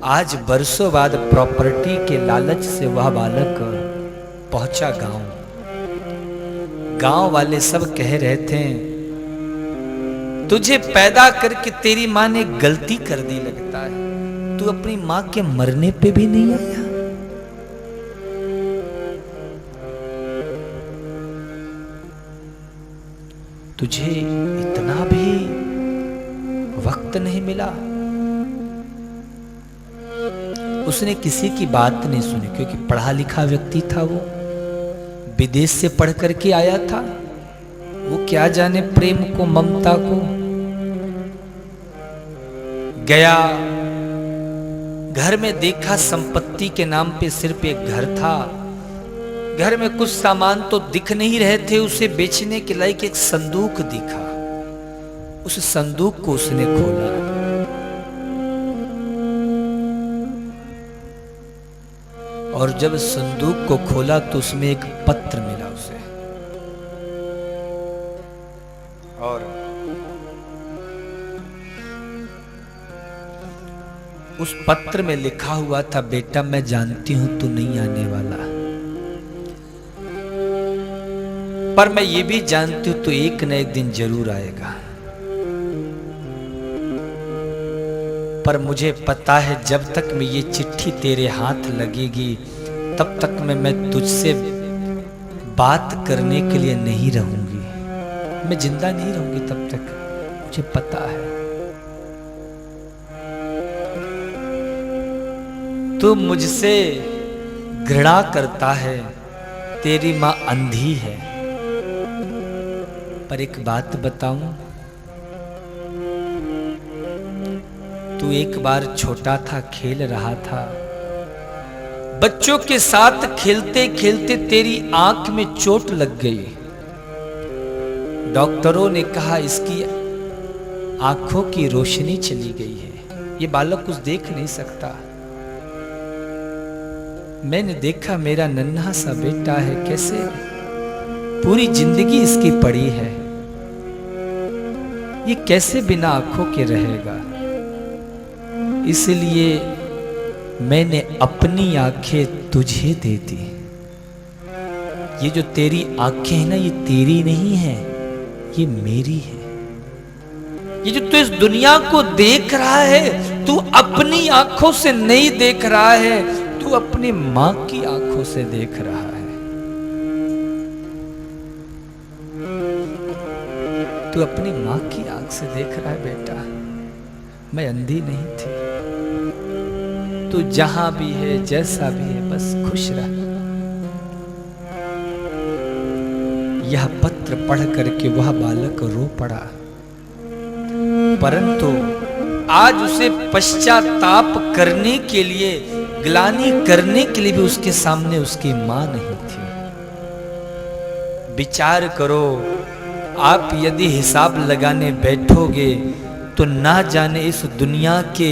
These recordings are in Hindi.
आज बरसों बाद प्रॉपर्टी के लालच से वह बालक पहुंचा गांव। गांव वाले सब कह रहे थे, तुझे पैदा करके तेरी मां ने गलती कर दी लगता है, तू अपनी मां के मरने पे भी नहीं आया। तुझे इतना भी वक्त नहीं मिला। उसने किसी की बात नहीं सुनी, क्योंकि पढ़ा लिखा व्यक्ति था, वो विदेश से पढ़ करके आया था। वो क्या जाने प्रेम को, ममता को। गया, घर में देखा संपत्ति के नाम पे सिर्फ एक घर था। घर में कुछ सामान तो दिख नहीं रहे थे, उसे बेचने के लायक एक संदूक दिखा। उस संदूक को उसने खोला। और जब संदूक को खोला तो उसमें एक पत्र मिला उसे। और उस पत्र में लिखा हुआ था, बेटा मैं जानती हूं तू नहीं आने वाला, पर मैं ये भी जानती हूं तू एक न एक दिन जरूर आएगा। पर मुझे पता है जब तक मैं ये चिट्ठी तेरे हाथ लगेगी तब तक मैं तुझसे बात करने के लिए नहीं रहूंगी। मैं जिंदा नहीं रहूंगी तब तक, मुझे पता है। तू मुझसे घृणा करता है, तेरी मां अंधी है। पर एक बात बताऊं, तू एक बार छोटा था, खेल रहा था, बच्चों के साथ खेलते खेलते तेरी आंख में चोट लग गई। डॉक्टरों ने कहा इसकी आंखों की रोशनी चली गई है, ये बालक कुछ देख नहीं सकता। मैंने देखा मेरा नन्हा सा बेटा है, कैसे पूरी जिंदगी इसकी पड़ी है, ये कैसे बिना आंखों के रहेगा। इसलिए मैंने अपनी आंखें तुझे दे दी। ये जो तेरी आंखें हैं ना, ये तेरी नहीं है, ये मेरी है। ये जो तू इस दुनिया को देख रहा है, तू अपनी आंखों से नहीं देख रहा है, तू अपनी मां की आंखों से देख रहा है। तू अपनी मां की आंख से देख रहा है बेटा। मैं अंधी नहीं थी। तू जहां भी है, जैसा भी है, बस खुश रह। यह पत्र पढ़ करके वह बालक रो पड़ा, परंतु आज उसे पश्चाताप करने के लिए, ग्लानि करने के लिए भी उसके सामने उसकी मां नहीं थी। विचार करो, आप यदि हिसाब लगाने बैठोगे तो ना जाने इस दुनिया के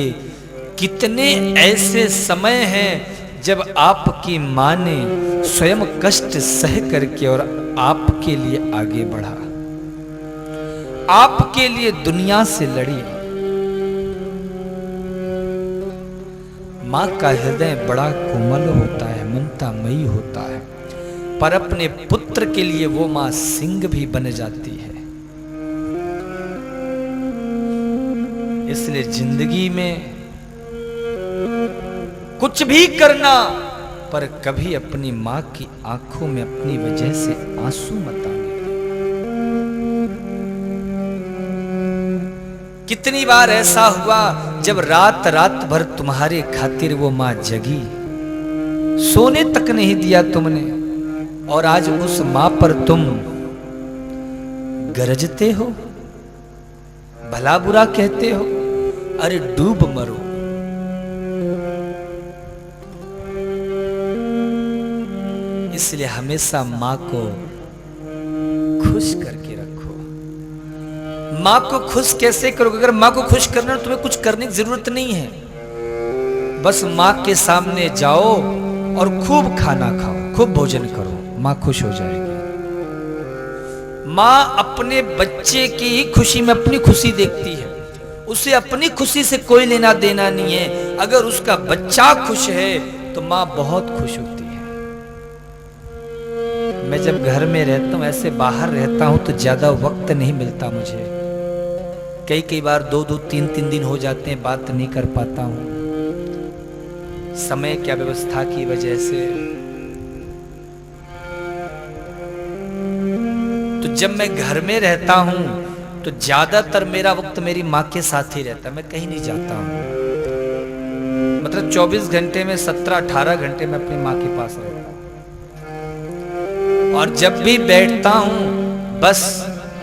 कितने ऐसे समय हैं जब आपकी मां ने स्वयं कष्ट सह करके और आपके लिए आगे बढ़ा, आपके लिए दुनिया से लड़ी। मां का हृदय बड़ा कोमल होता है, ममतामयी होता है, पर अपने पुत्र के लिए वो मां सिंह भी बन जाती है। इसलिए जिंदगी में कुछ भी करना, पर कभी अपनी मां की आंखों में अपनी वजह से आंसू मत आने। कितनी बार ऐसा हुआ जब रात रात भर तुम्हारे खातिर वो मां जगी, सोने तक नहीं दिया तुमने, और आज उस मां पर तुम गरजते हो, भला बुरा कहते हो। अरे डूब मरो। इसलिए हमेशा मां को खुश करके रखो। मां को खुश कैसे करोगे? अगर मां को खुश करना तो तुम्हें कुछ करने की जरूरत नहीं है, बस मां के सामने जाओ और खूब खाना खाओ, खूब भोजन करो, मां खुश हो जाएगी। मां अपने बच्चे की ही खुशी में अपनी खुशी देखती है। उसे अपनी खुशी से कोई लेना देना नहीं है। अगर उसका बच्चा खुश है तो माँ बहुत खुश होती है। मैं जब घर में रहता हूँ, ऐसे बाहर रहता हूँ तो ज्यादा वक्त नहीं मिलता मुझे। कई बार 2-2, 3-3 दिन हो जाते हैं, बात नहीं कर पाता हूँ समय क्या व्यवस्था की वजह से। तो जब मैं घर में रहता हूं तो ज्यादातर मेरा वक्त मेरी माँ के साथ ही रहता है, मैं कहीं नहीं जाता हूं। मतलब 24 घंटे में 17-18 घंटे मैं अपनी माँ के पास रहता हूं। और जब भी बैठता हूं बस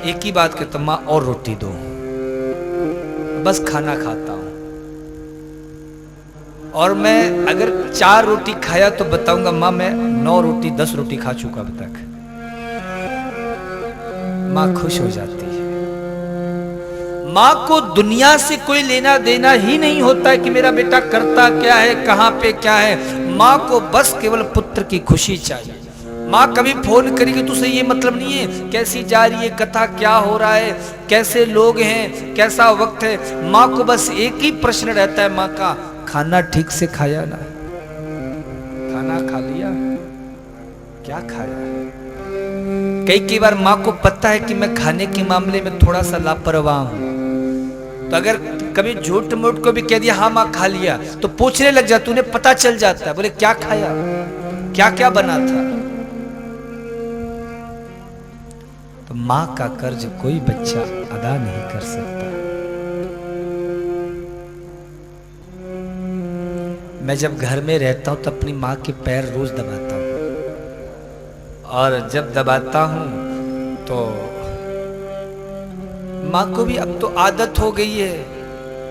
एक ही बात कहता हूं, माँ और रोटी दो, बस खाना खाता हूं। और मैं अगर 4 रोटी खाया तो बताऊंगा माँ मैं 9 रोटी 10 रोटी खा चुका अब तक। माँ खुश हो जाती है। माँ को दुनिया से कोई लेना देना ही नहीं होता है कि मेरा बेटा करता क्या है, कहां पे क्या है। माँ को बस केवल पुत्र की खुशी चाहिए। माँ कभी फोन करेगी तो उसे ये मतलब नहीं है कैसी जा रही है कथा, क्या हो रहा है, कैसे लोग हैं, कैसा वक्त है। माँ को बस एक ही प्रश्न रहता है माँ का, खाना ठीक से खाया ना, खाना खा लिया, क्या खाया। कई बार माँ को पता है कि मैं खाने के मामले में थोड़ा सा लापरवाह हूं, तो अगर कभी झूठ मूठ को भी कह दिया हाँ माँ खा लिया तो पूछने लग जाता, उन्हें पता चल जाता है, बोले क्या खाया, क्या क्या बना था। तो माँ का कर्ज कोई बच्चा अदा नहीं कर सकता। मैं जब घर में रहता हूं तो अपनी माँ के पैर रोज दबाता हूं, और जब दबाता हूं तो माँ को भी अब तो आदत हो गई है,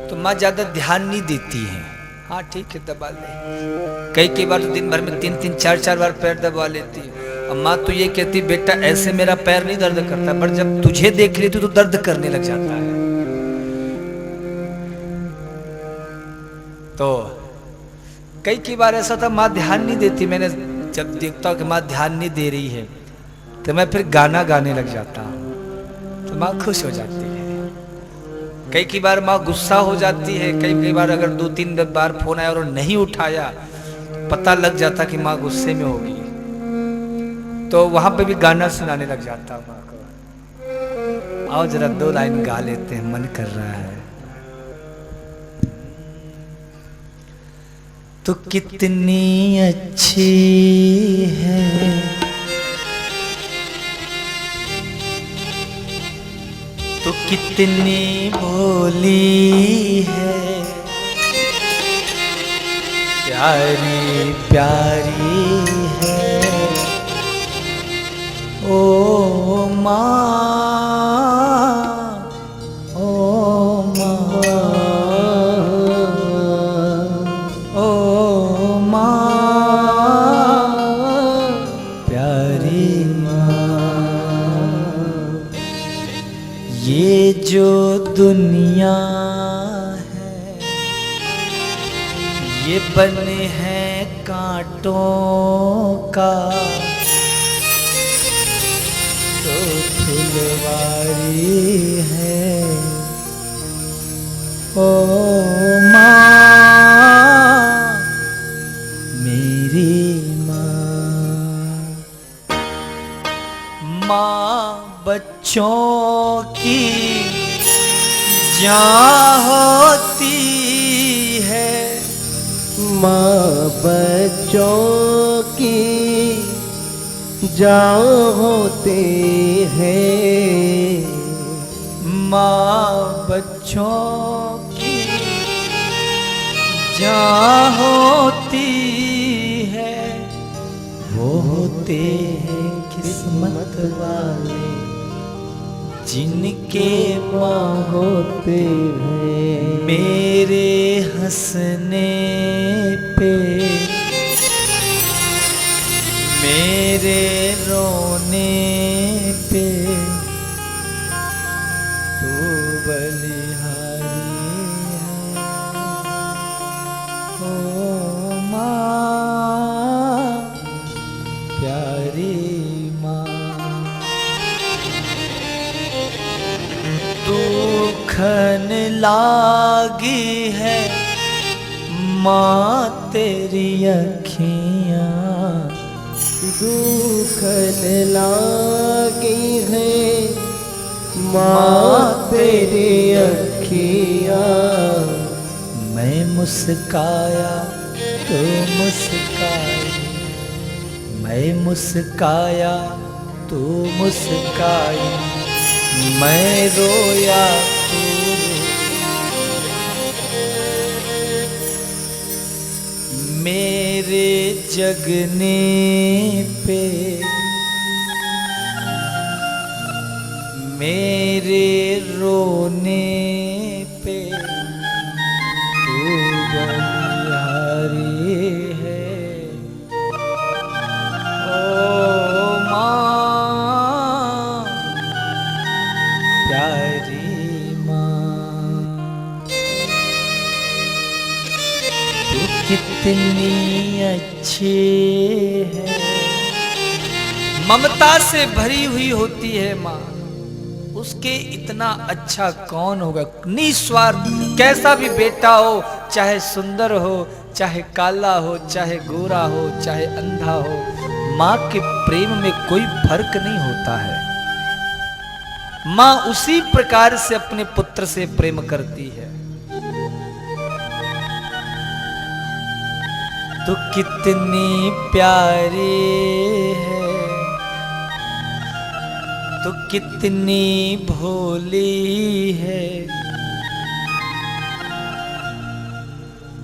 तो माँ ज्यादा ध्यान नहीं देती है। हाँ ठीक है दबा ले। कई बार तो दिन भर में 3-3, 4-4 बार पैर दबा लेती है। और माँ तो ये कहती बेटा ऐसे मेरा पैर नहीं दर्द करता, पर जब तुझे देख लेती तो दर्द करने लग जाता है। तो कई बार ऐसा था माँ ध्यान नहीं देती, मैंने जब देखता हूँ कि माँ ध्यान नहीं दे रही है तो मैं फिर गाना गाने लग जाता हूँ, तो माँ खुश हो जाती है। कई बार माँ गुस्सा हो जाती है, कई बार अगर 2-3 बार फोन आया और नहीं उठाया पता लग जाता कि माँ गुस्से में होगी, तो वहां पे भी गाना सुनाने लग जाता माँ को। आओ जरा 2 लाइन गा लेते हैं, मन कर रहा है। तो कितनी अच्छी है तो कितनी भोली है, प्यारी प्यारी है ओ माँ, ओ माँ, ओ माँ, प्यारी माँ। ये जो दुनिया है ये बने हैं कांटों का, तो फुलवारी है ओ माँ, मेरी माँ। माँ बच्चों की जान होती है, माँ बच्चों की जान होते हैं, माँ बच्चों की जान होती है। वो होते हैं किस्मत वाले जिनके माँ होते हैं मेरे हंसने पे, मेरे रोने पे तू बलिहारी है ओ माँ, प्यारी माँ। दुखन लागी है माँ तेरी अखियाँ, दुखन लागी है माँ तेरी अखियाँ। मैं मुस्काया तो मुस्काई, मैं मुस्काया तो मुस्काई, मैं रोया तो मेरे जगने पे, मेरे रोने पे तू बलिहारी है। ओ माँ प्यारी माँ, तू कितनी अच्छी है। ममता से भरी हुई होती है माँ, उसके इतना अच्छा कौन होगा। निस्वार्थ, कैसा भी बेटा हो, चाहे सुंदर हो, चाहे काला हो, चाहे गोरा हो, चाहे अंधा हो, माँ के प्रेम में कोई फर्क नहीं होता है। माँ उसी प्रकार से अपने पुत्र से प्रेम करती है। तो कितनी प्यारी है, तो कितनी भोली है,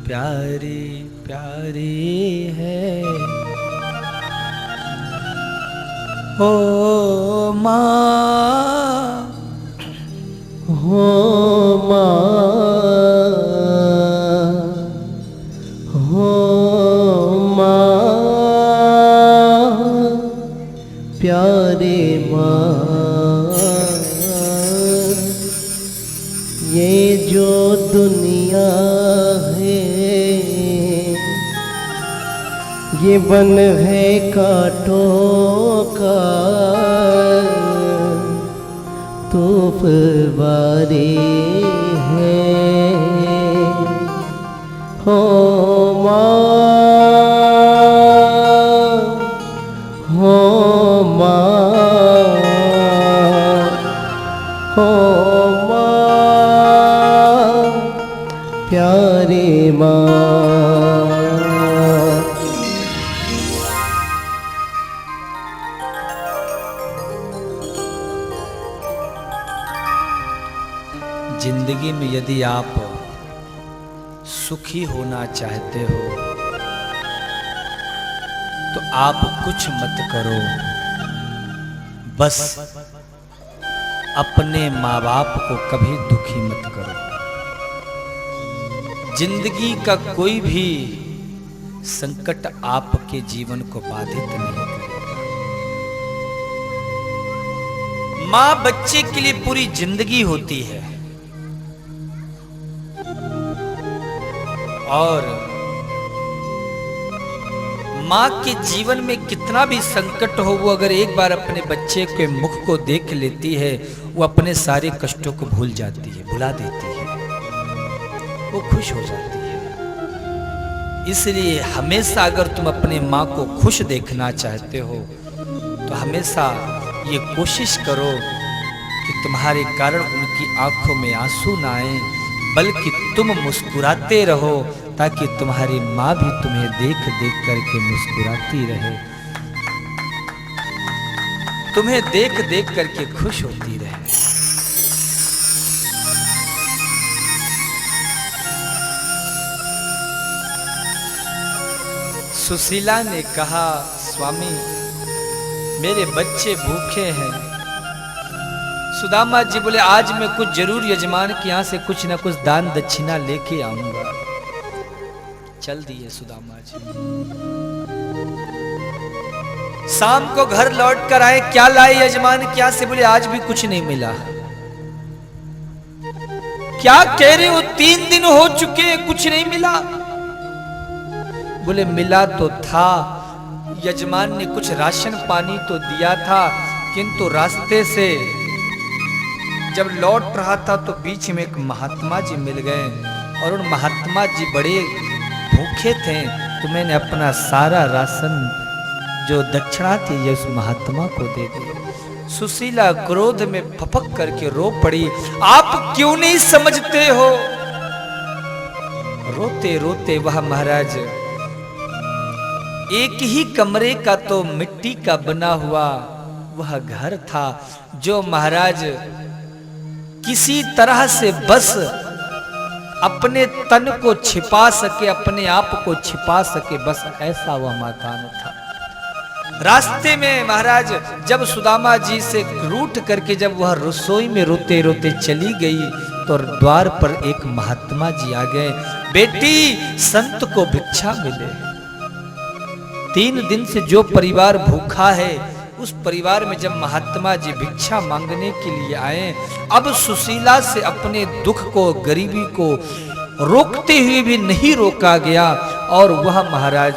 प्यारी प्यारी है। ओ माँ, हो माँ, हो माँ प्यारे माँ, ये जो दुनिया है ये बन है कांटों का, तूफ बारी है। हो माँ, हो माँ, हो माँ प्यारी माँ। जिंदगी में यदि आप सुखी होना चाहते हो तो आप कुछ मत करो, बस अपने माँ बाप को कभी दुखी मत करो। जिंदगी का कोई भी संकट आपके जीवन को बाधित नहीं करेगा। माँ बच्चे के लिए पूरी जिंदगी होती है, और माँ के जीवन में कितना भी संकट हो, वो अगर एक बार अपने बच्चे के मुख को देख लेती है, वो अपने सारे कष्टों को भूल जाती है, भुला देती है, वो खुश हो जाती है। इसलिए हमेशा अगर तुम अपने माँ को खुश देखना चाहते हो तो हमेशा ये कोशिश करो कि तुम्हारे कारण उनकी आंखों में आंसू ना आए, बल्कि तुम मुस्कुराते रहो, ताकि तुम्हारी माँ भी तुम्हें देख देख करके मुस्कुराती रहे, तुम्हें देख देख करके खुश होती रहे। सुशीला ने कहा, स्वामी मेरे बच्चे भूखे हैं। सुदामा जी बोले, आज मैं कुछ जरूर यजमान के यहां से कुछ ना कुछ दान दक्षिणा लेके आऊंगा। चल दिए सुदामा जी। शाम को घर लौट कर आए, क्या लाए यजमान के यहां से? बोले, आज भी कुछ नहीं मिला। क्या कह रहे हो, 3 दिन हो चुके कुछ नहीं मिला? बोले, मिला तो था, यजमान ने कुछ राशन पानी तो दिया था, किंतु रास्ते से जब लौट रहा था तो बीच में एक महात्मा जी मिल गए और उन महात्मा जी बड़े भूखे थे, तो मैंने अपना सारा राशन जो दक्षिणा थी ये उस महात्मा को दे दी। सुशीला क्रोध में फपक करके रो पड़ी, आप क्यों नहीं समझते हो? रोते रोते वह महाराज एक ही कमरे का तो मिट्टी का बना हुआ वह घर था, जो महाराज किसी तरह से बस अपने तन को छिपा सके, अपने आप को छिपा सके, बस ऐसा वह मकान था। रास्ते में महाराज जब सुदामा जी से रूठ करके जब वह रसोई में रोते रोते चली गई तो द्वार पर एक महात्मा जी आ गए, बेटी संत को भिक्षा मिले। 3 दिन से जो परिवार भूखा है उस परिवार में जब महात्मा जी भिक्षा मांगने के लिए आए, अब सुशीला से अपने दुख को, गरीबी को रोकते हुए भी नहीं रोका गया और वह महाराज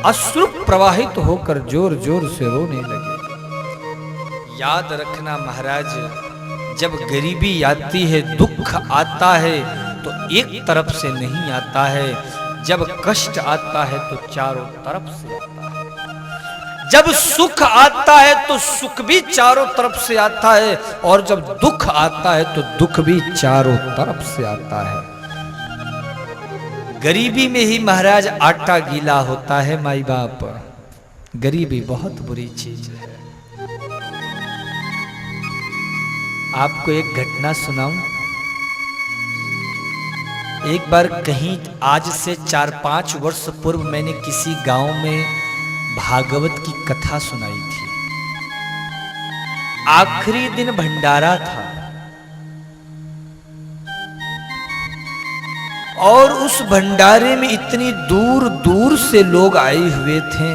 अश्रु प्रवाहित होकर जोर जोर से रोने लगे। याद रखना महाराज, जब गरीबी आती है, दुख आता है तो एक तरफ से नहीं आता है, जब कष्ट आता है तो चारों तरफ से आता है, जब सुख आता है तो सुख भी चारों तरफ से आता है और जब दुख आता है तो दुख भी चारों तरफ से आता है। गरीबी में ही महाराज आटा गीला होता है माई बाप, गरीबी बहुत बुरी चीज है। आपको एक घटना सुनाऊं। एक बार कहीं आज से 4-5 वर्ष पूर्व मैंने किसी गांव में भागवत की कथा सुनाई थी। आखिरी दिन भंडारा था और उस भंडारे में इतनी दूर दूर से लोग आए हुए थे।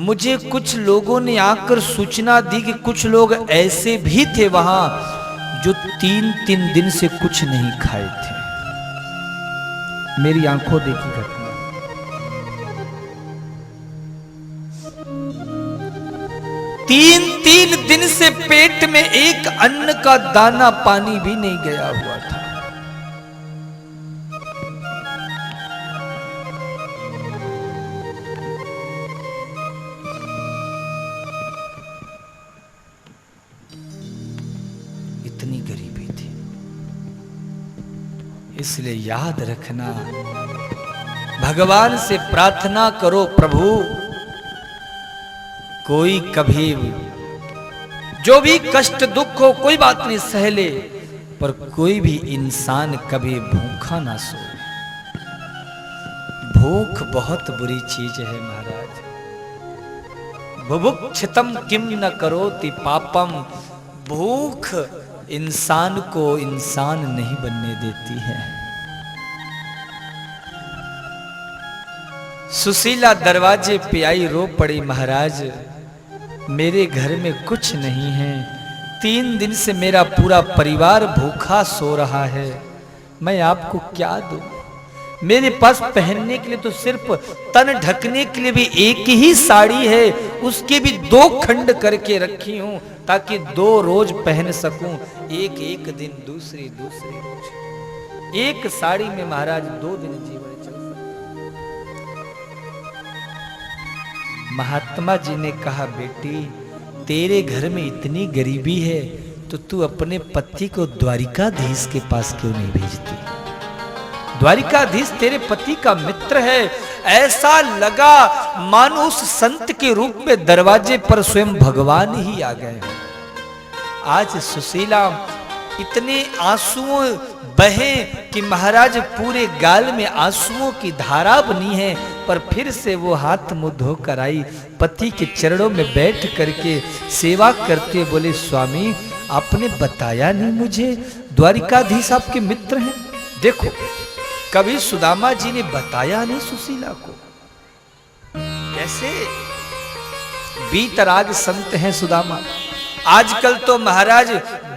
मुझे कुछ लोगों ने आकर सूचना दी कि कुछ लोग ऐसे भी थे वहां जो 3-3 दिन से कुछ नहीं खाए थे। मेरी आंखों देखी घटना। 3-3 दिन से पेट में एक अन्न का दाना पानी भी नहीं गया हुआ था। इतनी गरीबी थी। इसलिए याद रखना, भगवान से प्रार्थना करो, प्रभु कोई कभी जो भी कष्ट दुख हो कोई बात नहीं सह ले, पर कोई भी इंसान कभी भूखा ना सोए। भूख बहुत बुरी चीज है महाराज। बुभुक्षितम किम न करोति पापम। भूख इंसान को इंसान नहीं बनने देती है। सुशीला दरवाजे पे आई, रो पड़ी, महाराज मेरे घर में कुछ नहीं है, 3 दिन से मेरा पूरा परिवार भूखा सो रहा है, मैं आपको क्या दूं? मेरे पास पहनने के लिए तो सिर्फ तन ढकने के लिए भी एक ही साड़ी है, उसके भी 2 खंड करके रखी हूं ताकि 2 रोज पहन सकूं, एक दिन दूसरी रोज। एक साड़ी में महाराज 2 दिन जीवन चल सकता। महात्मा जी ने कहा, बेटी तेरे घर में इतनी गरीबी है तो तू अपने पति को द्वारिकाधीश के पास क्यों नहीं भेजती? द्वारिकाधीश तेरे पति का मित्र है। ऐसा लगा मानो उस संत के रूप में दरवाजे पर स्वयं भगवान ही आ गए। आज सुशीला इतने आंसुओं बहे कि महाराज पूरे गाल में आंसुओं की धारा बनी है, पर फिर से वो हाथ मुंह धोकर आई, पति के चरणों में बैठ करके सेवा करते हुए बोले, स्वामी आपने बताया नहीं मुझे, द्वारिकाधीश आपके मित्र हैं। देखो कभी सुदामा जी ने बताया नहीं सुशीला को। कैसे बीतराग संत हैं सुदामा। आजकल तो महाराज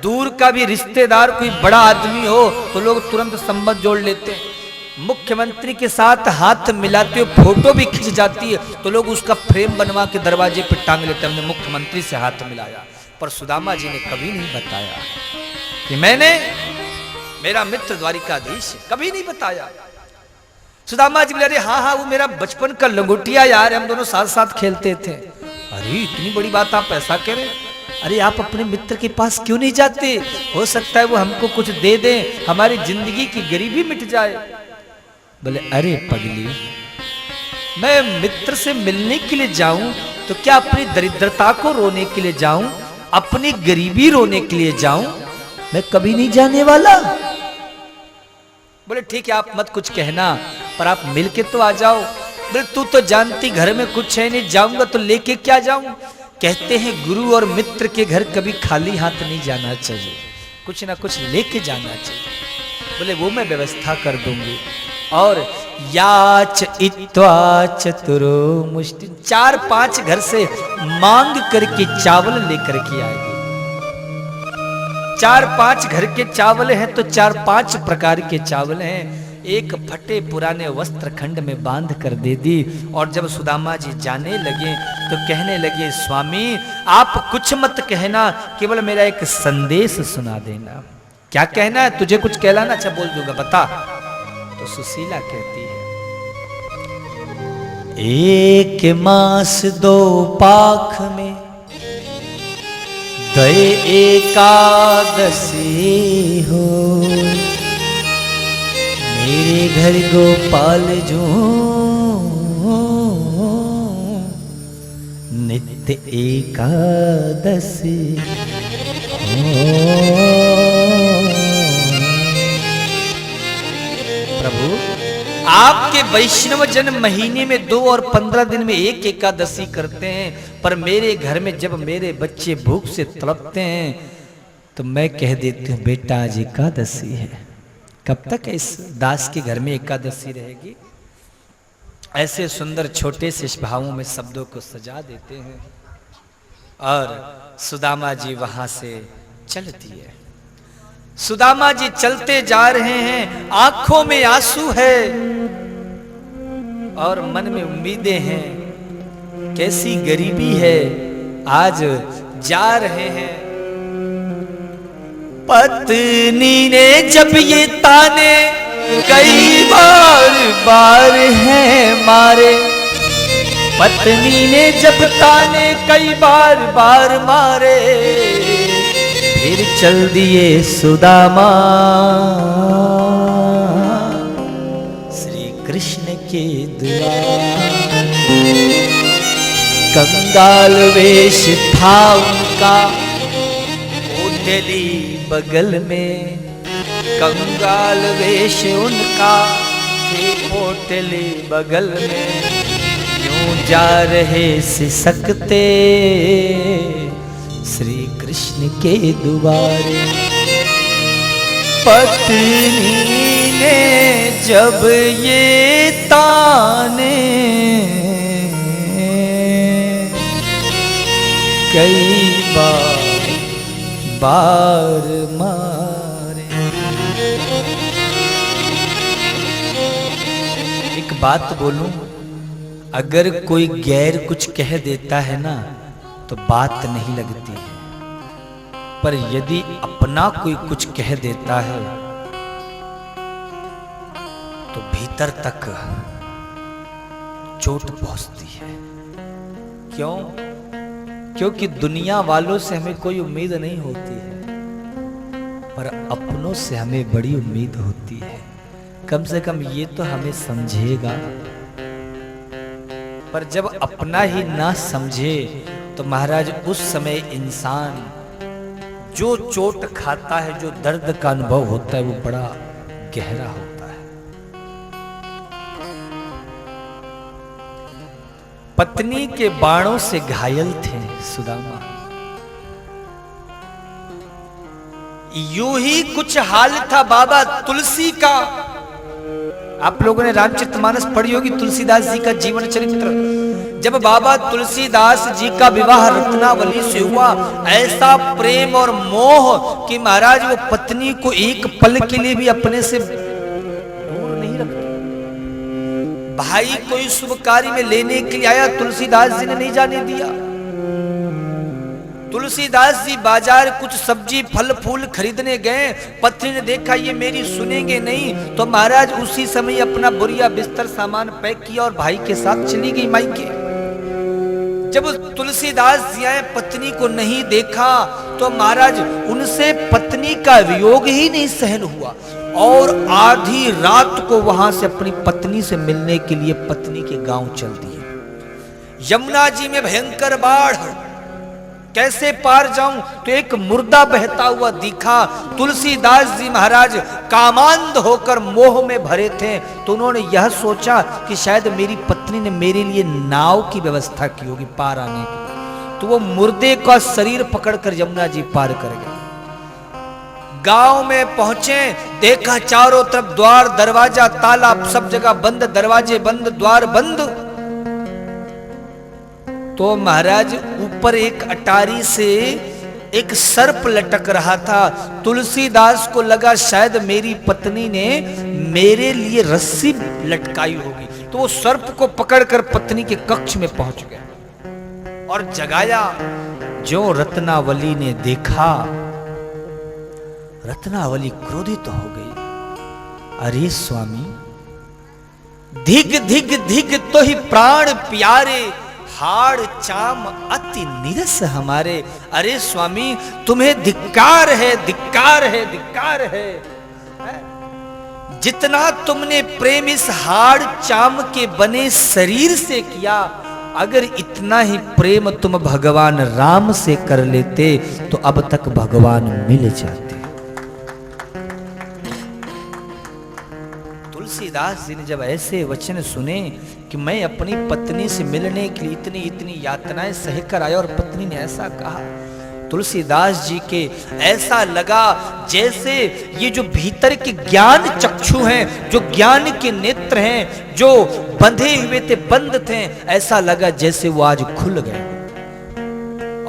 दूर का भी रिश्तेदार कोई बड़ा आदमी हो तो लोग तुरंत संबंध जोड़ लेते हैं। मुख्यमंत्री के साथ हाथ मिलाते हुए फोटो भी खिंच जाती है तो लोग उसका फ्रेम बनवा के दरवाजे पर टांग लेते हैं, हमने मुख्यमंत्री से हाथ मिलाया। पर सुदामा जी ने कभी नहीं बताया कि मेरा मित्र द्वारिकाधीश है, कभी नहीं बताया। सुदामा जी बोले, अरे हाँ हाँ, वो मेरा बचपन का लंगोटिया यार, हम दोनों साथ साथ खेलते थे। अरे इतनी बड़ी बात आप ऐसा कह रहे? अरे आप अपने मित्र के पास क्यों नहीं जाते? हो सकता है वो हमको कुछ दे दे, हमारी जिंदगी की गरीबी मिट जाए। बोले, अरे पगली, मैं मित्र से मिलने के लिए जाऊं तो क्या अपनी दरिद्रता को रोने के लिए जाऊं, अपनी गरीबी रोने के लिए जाऊं? मैं कभी नहीं जाने वाला। बोले, ठीक है, आप मत कुछ कहना, पर आप मिल के तो आ जाओ। बोले, तू तो जानती घर में कुछ है नहीं, जाऊंगा तो लेके क्या जाऊं? कहते हैं गुरु और मित्र के घर कभी खाली हाथ नहीं जाना चाहिए, कुछ ना कुछ लेके जाना चाहिए। बोले, वो मैं व्यवस्था कर दूंगी। और याच इत्वा चतुरो मुष्टि, 4-5 घर से मांग करके चावल लेकर के आएगी। 4-5 घर के चावल हैं तो 4-5 प्रकार के चावल हैं। एक फटे पुराने वस्त्र खंड में बांध कर दे दी। और जब सुदामा जी जाने लगे तो कहने लगे, स्वामी आप कुछ मत कहना, केवल मेरा एक संदेश सुना देना। क्या कहना है तुझे? कुछ कहलाना? अच्छा बोल दूंगा, बता। तो सुशीला कहती है, 1 मास 2 पाख में दय एकादशी हो, मेरे घर गोपाल जो नित्य एकादशी हो। प्रभु, आपके वैष्णव जन महीने में 2 और 15 दिन में 1 एकादशी करते हैं, पर मेरे घर में जब मेरे बच्चे भूख से तड़पते हैं तो मैं कह देती हूँ, बेटा आज एकादशी है। कब तक इस दास के घर में एकादशी रहेगी? ऐसे सुंदर छोटे से भावों में शब्दों को सजा देते हैं। और सुदामा जी वहां से चल दिए। सुदामा जी चलते जा रहे हैं, आंखों में आंसू है और मन में उम्मीदें हैं। कैसी गरीबी है, आज जा रहे हैं। पत्नी ने जब ये ताने कई बार हैं मारे, पत्नी ने जब ताने कई बार मारे, फिर चल दिए सुदामा श्री कृष्ण के द्वार। कंगाल वेश था उनका, पोटली बगल में, कंगाल वेश उनका पोटली बगल में, यूं जा रहे सिसकते श्री कृष्ण के दुआरे। पत्नी ने जब ये ताने कई बार मारे। एक बात बोलूं, अगर कोई गैर कुछ कह देता है ना तो बात नहीं लगती है, पर यदि अपना कोई कुछ कह देता है तो भीतर तक चोट पहुंचती है। क्यों? क्योंकि दुनिया वालों से हमें कोई उम्मीद नहीं होती है, पर अपनों से हमें बड़ी उम्मीद होती है। कम से कम ये तो हमें समझेगा। पर जब अपना ही ना समझे तो महाराज उस समय इंसान जो चोट खाता है, जो दर्द का अनुभव होता है, वो बड़ा गहरा होता है। पत्नी के बाणों से घायल थे सुदामा। यूं ही कुछ हाल था बाबा तुलसी का। आप लोगों ने रामचरितमानस पढ़ी होगी, तुलसीदास जी का जीवन चरित्र। जब बाबा तुलसीदास जी का विवाह रत्नावली से हुआ, ऐसा प्रेम और मोह कि महाराज वो पत्नी को एक पल के लिए भी अपने से दूर नहीं रखते। भाई कोई शुभ कार्य में लेने के लिए आया, तुलसीदास जी ने नहीं जाने दिया। तुलसीदास जी बाजार कुछ सब्जी फल फूल खरीदने गए। पत्नी ने देखा ये मेरी सुनेंगे नहीं, तो महाराज उसी समय अपना बोरिया बिस्तर सामान पैक किया और भाई के साथ चली गई मायके। जब तुलसीदास जी आए, पत्नी को नहीं देखा, तो महाराज उनसे पत्नी का वियोग ही नहीं सहन हुआ और आधी रात को वहां से अपनी पत्नी से मिलने के लिए पत्नी के गांव चल दिए। यमुना जी में भयंकर बाढ़, कैसे पार जाऊं? तो एक मुर्दा बहता हुआ दिखा। तुलसीदास जी महाराज कामांध होकर मोह में भरे थे, तो उन्होंने यह सोचा कि शायद मेरी पत्नी ने मेरे लिए नाव की व्यवस्था की होगी पार आने की। तो वो मुर्दे का शरीर पकड़कर यमुना जी पार कर गए। गांव में पहुंचे, देखा चारों तरफ द्वार दरवाजा ताला, सब जगह बंद, दरवाजे बंद, द्वार बंद। तो महाराज ऊपर एक अटारी से एक सर्प लटक रहा था। तुलसीदास को लगा शायद मेरी पत्नी ने मेरे लिए रस्सी लटकाई होगी, तो वो सर्प को पकड़कर पत्नी के कक्ष में पहुंच गए और जगाया। जो रत्नावली ने देखा, रत्नावली क्रोधित हो गई। अरे स्वामी, धिग धिग धिग तो ही प्राण प्यारे, हाड़ चाम अति निरस हमारे। अरे स्वामी, तुम्हें धिक्कार है, धिक्कार है, धिक्कार है। जितना तुमने प्रेम इस हाड़ चाम के बने शरीर से किया, अगर इतना ही प्रेम तुम भगवान राम से कर लेते तो अब तक भगवान मिल जाते। तुलसीदास जी ने जब ऐसे वचन सुने कि मैं अपनी पत्नी से मिलने के लिए इतनी इतनी यातनाएं सहकर आया और पत्नी ने ऐसा कहा, तुलसीदास जी के ऐसा लगा जैसे ये जो भीतर के ज्ञान चक्षु हैं, जो ज्ञान के नेत्र हैं, जो बंधे हुए थे, बंद थे, ऐसा लगा जैसे वो आज खुल गए।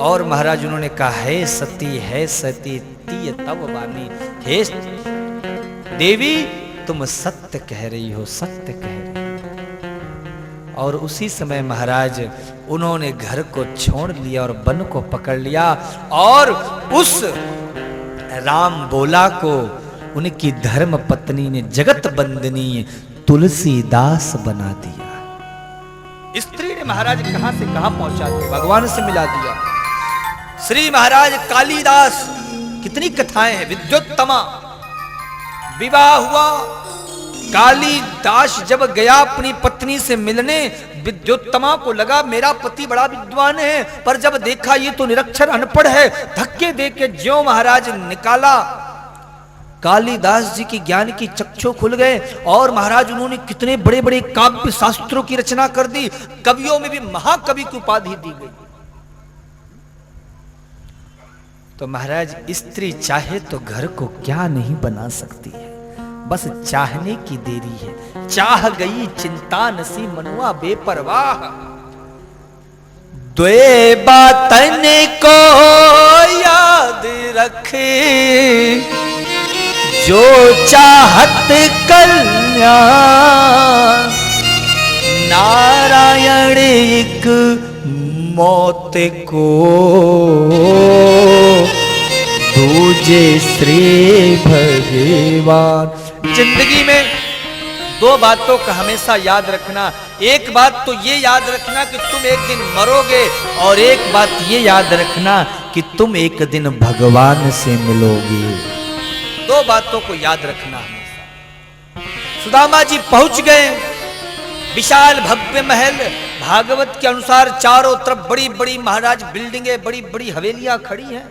और महाराज उन्होंने कहा, है सती तीय तव वाणी, हे देवी तुम सत्य कह रही हो, सत्य कह रही हो। और उसी समय महाराज उन्होंने घर को छोड़ लिया और वन को पकड़ लिया और उस राम बोला को उनकी धर्म पत्नी ने जगत बंदनी तुलसीदास बना दिया। स्त्री ने महाराज कहां से कहां पहुंचा दिया, भगवान से मिला दिया। श्री महाराज कालिदास, कितनी कथाएं हैं। विद्योत्तमा, विवाह हुआ, कालिदास जब गया अपनी पत्नी से मिलने, विद्योत्तमा को लगा मेरा पति बड़ा विद्वान है, पर जब देखा ये तो निरक्षर अनपढ़ है, धक्के देके ज्यों महाराज निकाला। कालिदास जी की ज्ञान की चक्षु खुल गए और महाराज उन्होंने कितने बड़े बड़े काव्य शास्त्रों की रचना कर दी। कवियों में भी महाकवि की उपाधि दी गई। तो महाराज, स्त्री चाहे तो घर को क्या नहीं बना सकती है, बस चाहने की देरी है। चाह गई चिंता नसी मनुआ बेपरवाह, द्वे बातन को याद रखे, जो चाहत कल्याण, नारायण एक मौत को दूजे श्री भगवान। जिंदगी में दो बातों का हमेशा याद रखना। एक बात तो ये याद रखना कि तुम एक दिन मरोगे, और एक बात ये याद रखना कि तुम एक दिन भगवान से मिलोगे। दो बातों को याद रखना हमेशा। सुदामा जी पहुंच गए, विशाल भव्य महल। भागवत के अनुसार चारों तरफ बड़ी बड़ी महाराज बिल्डिंगें, बड़ी बड़ी हवेलियां खड़ी हैं।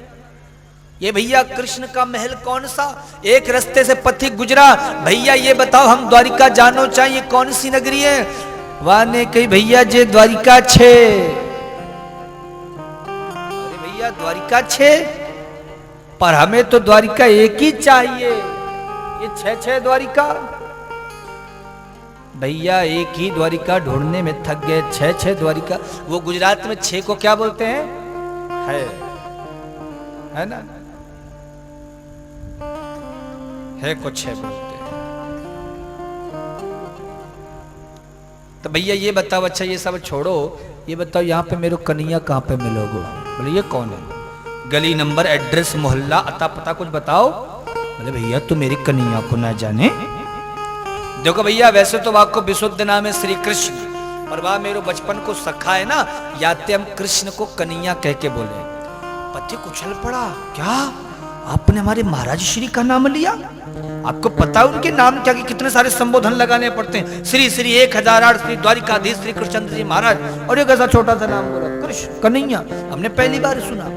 ये भैया कृष्ण का महल कौन सा? एक रास्ते से पथिक गुजरा, भैया ये बताओ हम द्वारिका जानो चाहिए, कौन सी नगरी है? वाने कही भैया जे द्वारिका छे। अरे भैया द्वारिका छे, पर हमें तो द्वारिका एक ही चाहिए, ये छह द्वारिका। भैया एक ही द्वारिका ढूंढने में थक गए, छह द्वारिका। वो गुजरात में छह को क्या बोलते हैं? है ना, है को छह बोलते हैं। तो भैया ये बताओ, अच्छा ये सब छोड़ो, ये बताओ यहाँ पे मेरे कन्हैया कहाँ पे मिलोगे? बोले ये कौन है? गली नंबर एड्रेस मोहल्ला अता पता कुछ बताओ। बोले भैया तो मेरी कन्हैया को ना जाने। देखो भैया वैसे तो वाह को विशुद्ध नाम है श्री कृष्ण, और वाह मेरो बचपन को सखा है ना, याते हम कृष्ण को कन्हैया कह के बोले। पति को उछल पड़ा, क्या आपने हमारे महाराज श्री का नाम लिया? आपको पता है उनके नाम क्या कि कितने सारे संबोधन लगाने पड़ते हैं? श्री श्री 1008 श्री द्वारिकाधीश श्री कृष्णचंद्र जी महाराज, और एक ऐसा छोटा सा नाम बोला कृष्ण कन्हैया, हमने पहली बार सुना।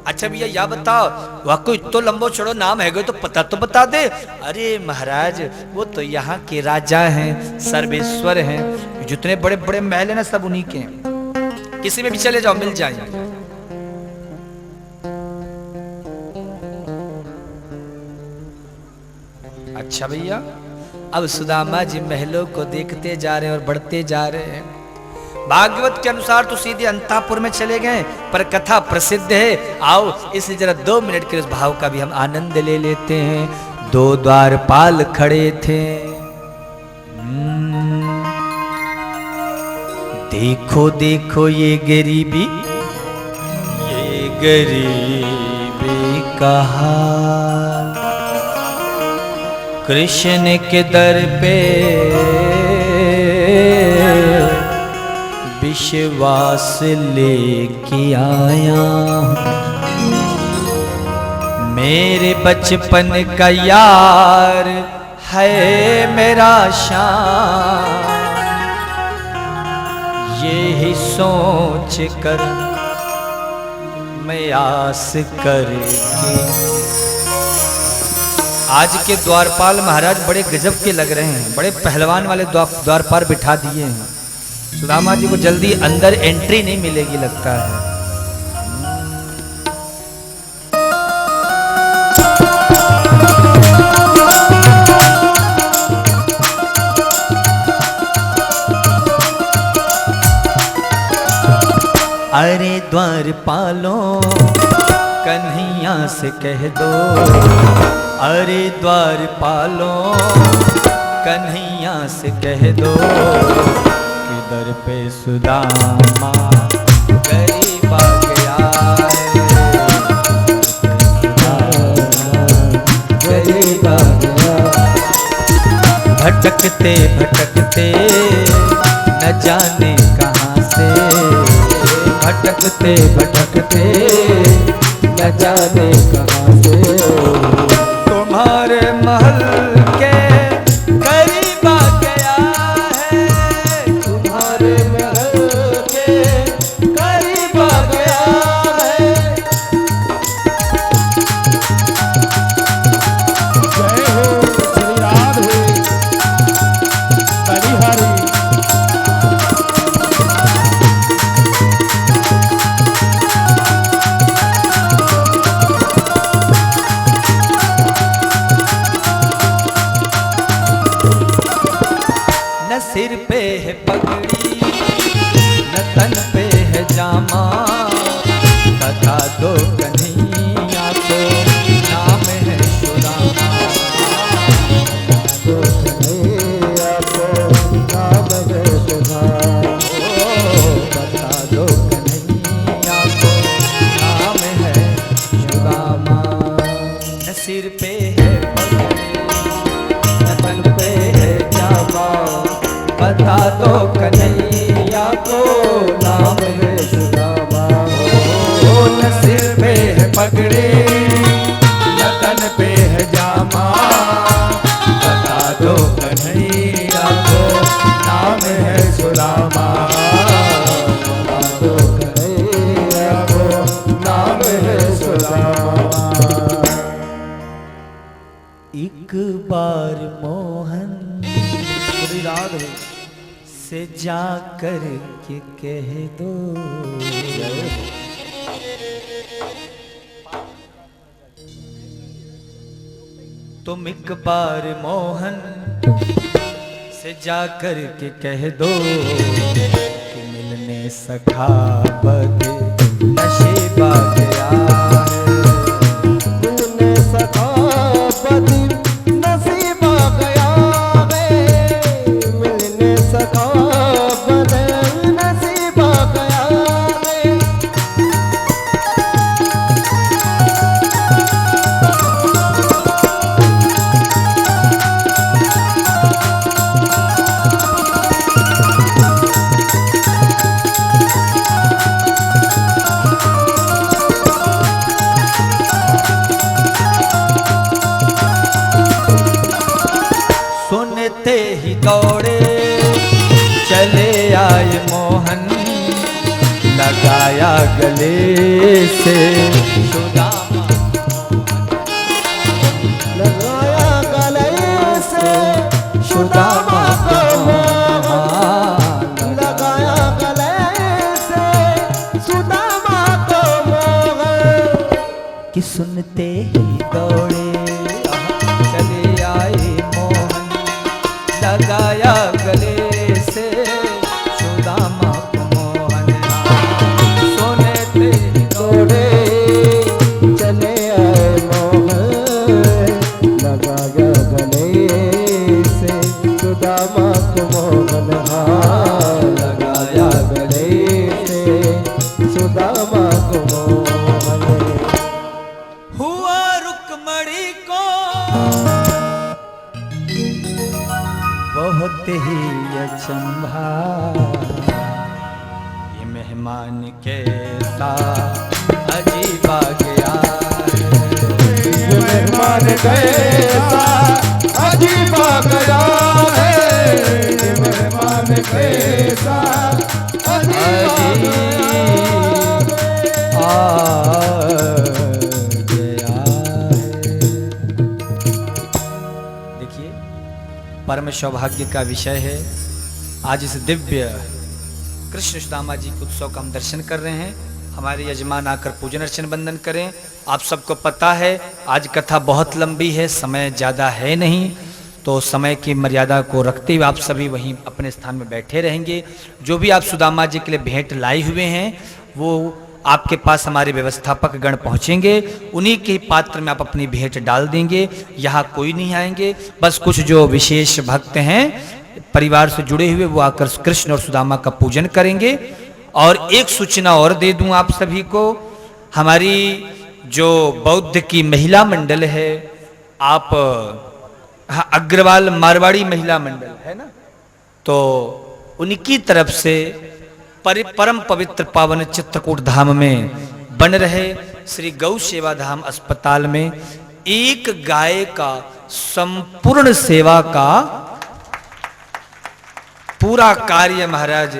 अच्छा भैया या बताओ वाकई इतना लंबो चढ़ो नाम है तो पता तो बता दे। अरे महाराज वो तो यहाँ के राजा हैं, सर्वेश्वर हैं, जितने बड़े बड़े महल है ना सब उन्हीं के हैं, किसी में भी चले जाओ मिल जाएंगे। अच्छा भैया अब सुदामा जी महलों को देखते जा रहे हैं और बढ़ते जा रहे हैं। भागवत के अनुसार तो सीधे अंतापुर में चले गए, पर कथा प्रसिद्ध है, आओ इसलिए जरा 2 मिनट के उस भाव का भी हम आनंद ले लेते हैं। 2 द्वारपाल खड़े थे, देखो देखो ये गरीबी का हाल, कृष्ण के दर पे विश्वास लेके आया, मेरे बचपन का यार है मेरा शान, यही सोच कर मैं आस करके। आज के द्वारपाल महाराज बड़े गजब के लग रहे हैं, बड़े पहलवान वाले द्वारपाल बिठा दिए हैं। सुदामा जी को जल्दी अंदर एंट्री नहीं मिलेगी लगता है। अरे द्वारपालों कन्हैया से कह दो, अरे द्वारपालों कन्हैया से कह दो, दर पे सुदामा गरीब आ गया गरीब आ गया। भटकते भटकते न जाने कहाँ से, भटकते भटकते न जाने कहाँ से, तुम्हारे महल के करीब आ गया है, तुम्हारे महल के करीब आ गया है। जय हो श्री राधे बलिहारी। न सिर पे है पगड़ी न तन पे है जामा, बता दो कन्हैया को नाम है सुदामा, तो कन्हैया को नाम है सुदामा, बता दो कन्हैया को नाम है सुदामा। न सिर पे है पगड़ी न तन पे है जामा, बता दो कन्हैया को नाम है सुदामा। न सिर पे है पगड़ी न तन पे है जामा, बता दो कन्हैया को नाम है सुदामा, बता दो कन्हैया को नाम है सुदामा। एक बार मोहन श्री राधे से जा कर के कह दो, तुम एक बार मोहन से जा कर के कह दो कि मिलने सखा बद नशेबा गया है, मिलने सखा बदी नसीब आ गया है, मिलने सखा बदी नसीब आ गया है। ही दौड़े चले आए मोहन, लगाया गले से सुदामा, लगाया गले से सुदामा को मोहन, लगाया गले से सुदामा को मोहन। कि सुनते ही दौड़े चले आए मोहन, लगाया गले से सुदामा को मोहन। सुनते ही दौड़े चले आए मोहन, लगाया गले से सुदामा को मोहन। हाँ, लगाया गले से सुदामा को मोहन। हुआ रुक्मणी को बहुत ही अचंभा, ये मेहमान कैसा अजीब आ गया है। ये मेहमान कैसा अजीब आ गया है, ये मेहमान कैसा अजीब आ गया है। देखिए, परम सौभाग्य का विषय है। आज इस दिव्य कृष्ण सुदामा जी के उत्सव का हम दर्शन कर रहे हैं। हमारे यजमान आकर पूजन अर्चन बंदन करें। आप सबको पता है आज कथा बहुत लंबी है, समय ज़्यादा है नहीं, तो समय की मर्यादा को रखते हुए आप सभी वहीं अपने स्थान में बैठे रहेंगे। जो भी आप सुदामा जी के लिए भेंट लाए हुए हैं वो आपके पास हमारे व्यवस्थापक गण पहुंचेंगे, उन्हीं के पात्र में आप अपनी भेंट डाल देंगे। यहाँ कोई नहीं आएंगे, बस कुछ जो विशेष भक्त हैं परिवार से जुड़े हुए वो आकर कृष्ण और सुदामा का पूजन करेंगे। और एक सूचना और दे दूं आप सभी को, हमारी जो बौद्ध की महिला मंडल है, आप हाँ अग्रवाल मारवाड़ी महिला मंडल है ना, तो उनकी तरफ से परम पवित्र पावन चित्रकूट धाम में बन रहे श्री गौ सेवा धाम अस्पताल में एक गाय का संपूर्ण सेवा का पूरा कार्य महाराज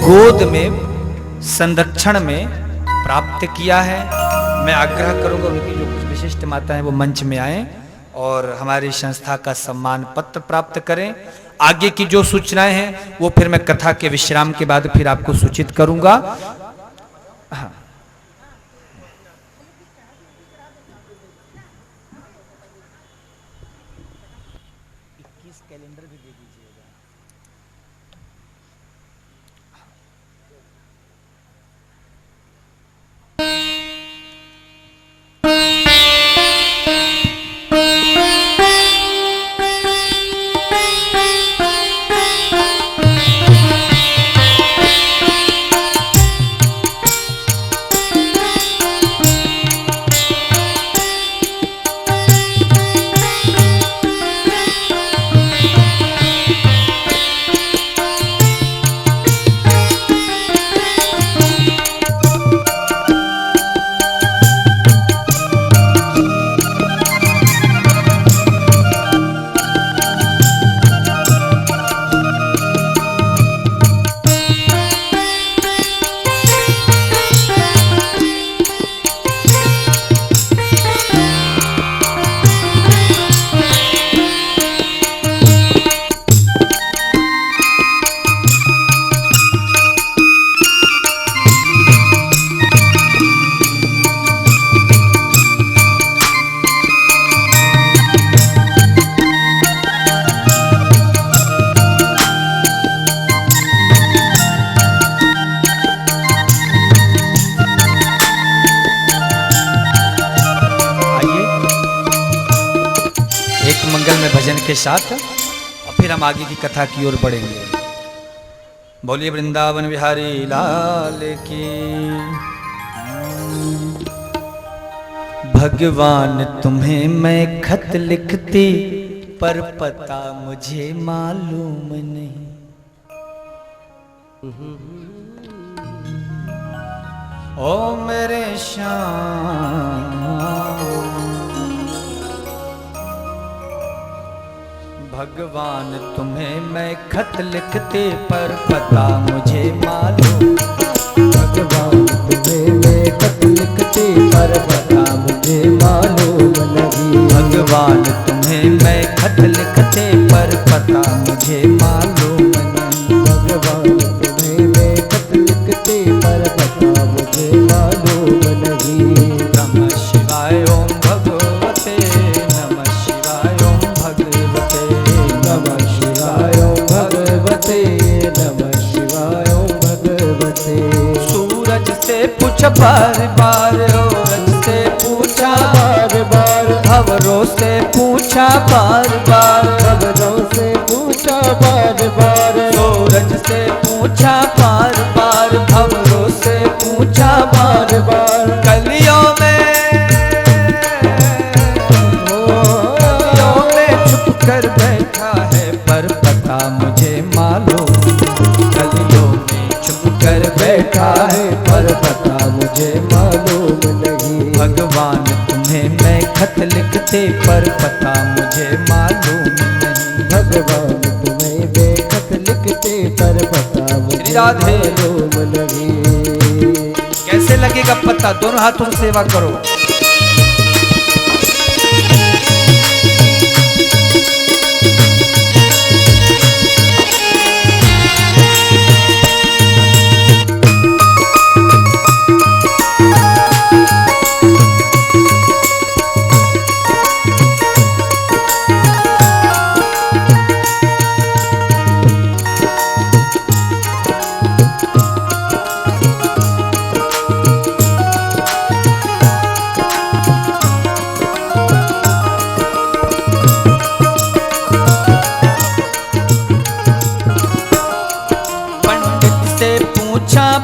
गोद में संरक्षण में प्राप्त किया है। मैं आग्रह करूंगा उनकी जो कुछ विशिष्ट माता हैं वो मंच में आएं और हमारी संस्था का सम्मान पत्र प्राप्त करें। आगे की जो सूचनाएं हैं वो फिर मैं कथा के विश्राम के बाद फिर आपको सूचित करूंगा। हाँ। कैलेंडर भी दे दीजिएगा। के साथ और फिर हम आगे की कथा की ओर बढ़ेंगे। बोलिए वृंदावन बिहारी लाल की। भगवान तुम्हें मैं खत लिखती पर पता मुझे मालूम नहीं। ओ मेरे श्याम भगवान तुम्हें मैं खत लिखते पर पता मुझे मालूम। भगवान तुम्हें मैं खत लिखते पर पता मुझे मालूम नहीं। भगवान तुम्हें मैं खत लिखते पर पता मुझे मालूम नहीं। भगवान तुम्हें मैं खत लिखते पर पता मुझे मालूम नहीं। नमः शिवाय ओम भगवते नमः शिवाय ओम भगवते नमः शिवाय ओम भगवते नमः शिवाय ओम भगवते। सूरज से पूछ बार बार औरत से पूछा बार बार भंवरों से पूछा बार बार खबरों से पूछा बार बार। सूरज से पूछा बार बार भंवरों से पूछा बार बार। कलियों में छुप कर बैठा है पर पता मुझे मालूम। कलियों में छुप कर बैठा है पर पता मुझे मालूम नहीं। भगवान तुम्हें मैं खत लिखते पर पता मुझे मालूम नहीं। भगवान तुम्हें बेखत लिखते पर पता मुझे राधे। मालूम नहीं। कैसे लगेगा पता? दोनों हाथों से सेवा करो।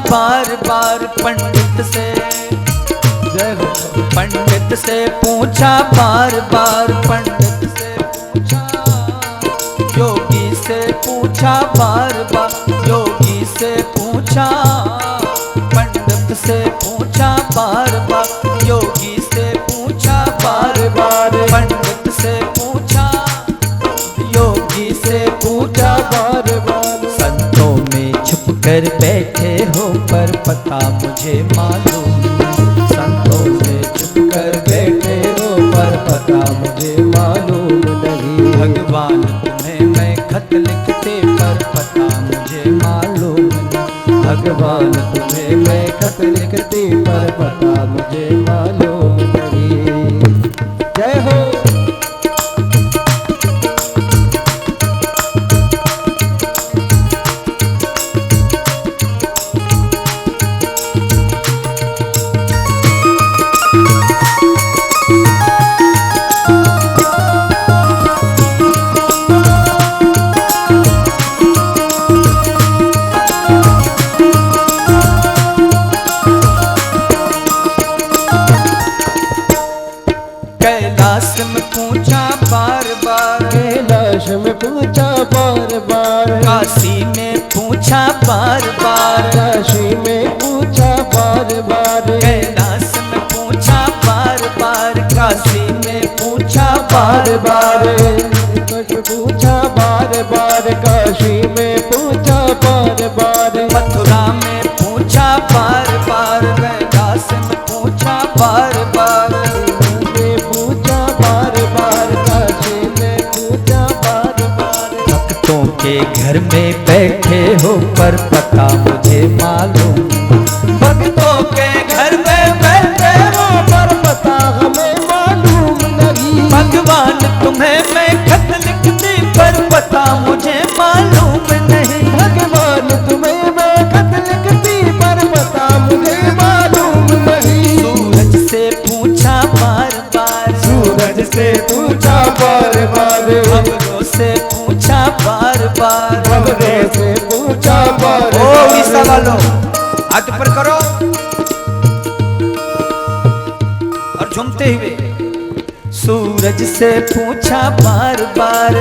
बार बार पंडित से पंडित से पूछा बार बार पंडित से पूछा योगी से पूछा बार बार योगी से पूछा पंडित से पूछा बार बार योगी से पूछा बार बार पंडित से पूछा योगी से पूछा बार बार। संतों में छुप कर बैठे हो पर पता मुझे मालूम। संतों में छुप कर बैठे हो पर पता मुझे मालूम नहीं। भगवान तुम्हें मैं खत लिखते पर पता मुझे मालूम नहीं। भगवान तुम्हें मैं खत लिखते पर पता मुझे मालूम नहीं। जय हो। कैलाश में पूछा बार बार कैलाश में पूछा बार बार काशी में पूछा बार बार काशी में पूछा बार बार कैलाश में पूछा बार बार काशी में पूछा बार बार कुछ पूछा बार बार काशी में पूछा बार बार मथुरा में पूछा बार बार कैलाश में पूछा बार बार में पूछा बार बार काशी में पूछा बार बार। भक्तों के घर में बैठे हो पर पता मुझे मालूम। भक्तों के घर में बैठे हो पर पता हमें मालूम नहीं। भगवान तुम्हें मैं खत लिखती पर पता मुझे मालूम नहीं। भगवान तुम्हें मैं खत लिखती पर पता मुझे मालूम नहीं। सूरज से पूछा बार बार सूरज से पूछा बार बार भंवरों से पूछा बार बार खबरों से पूछा बार ओ ईसा वालों हाथ ऊपर करो और झूमते हुए। सूरज से पूछा बार बार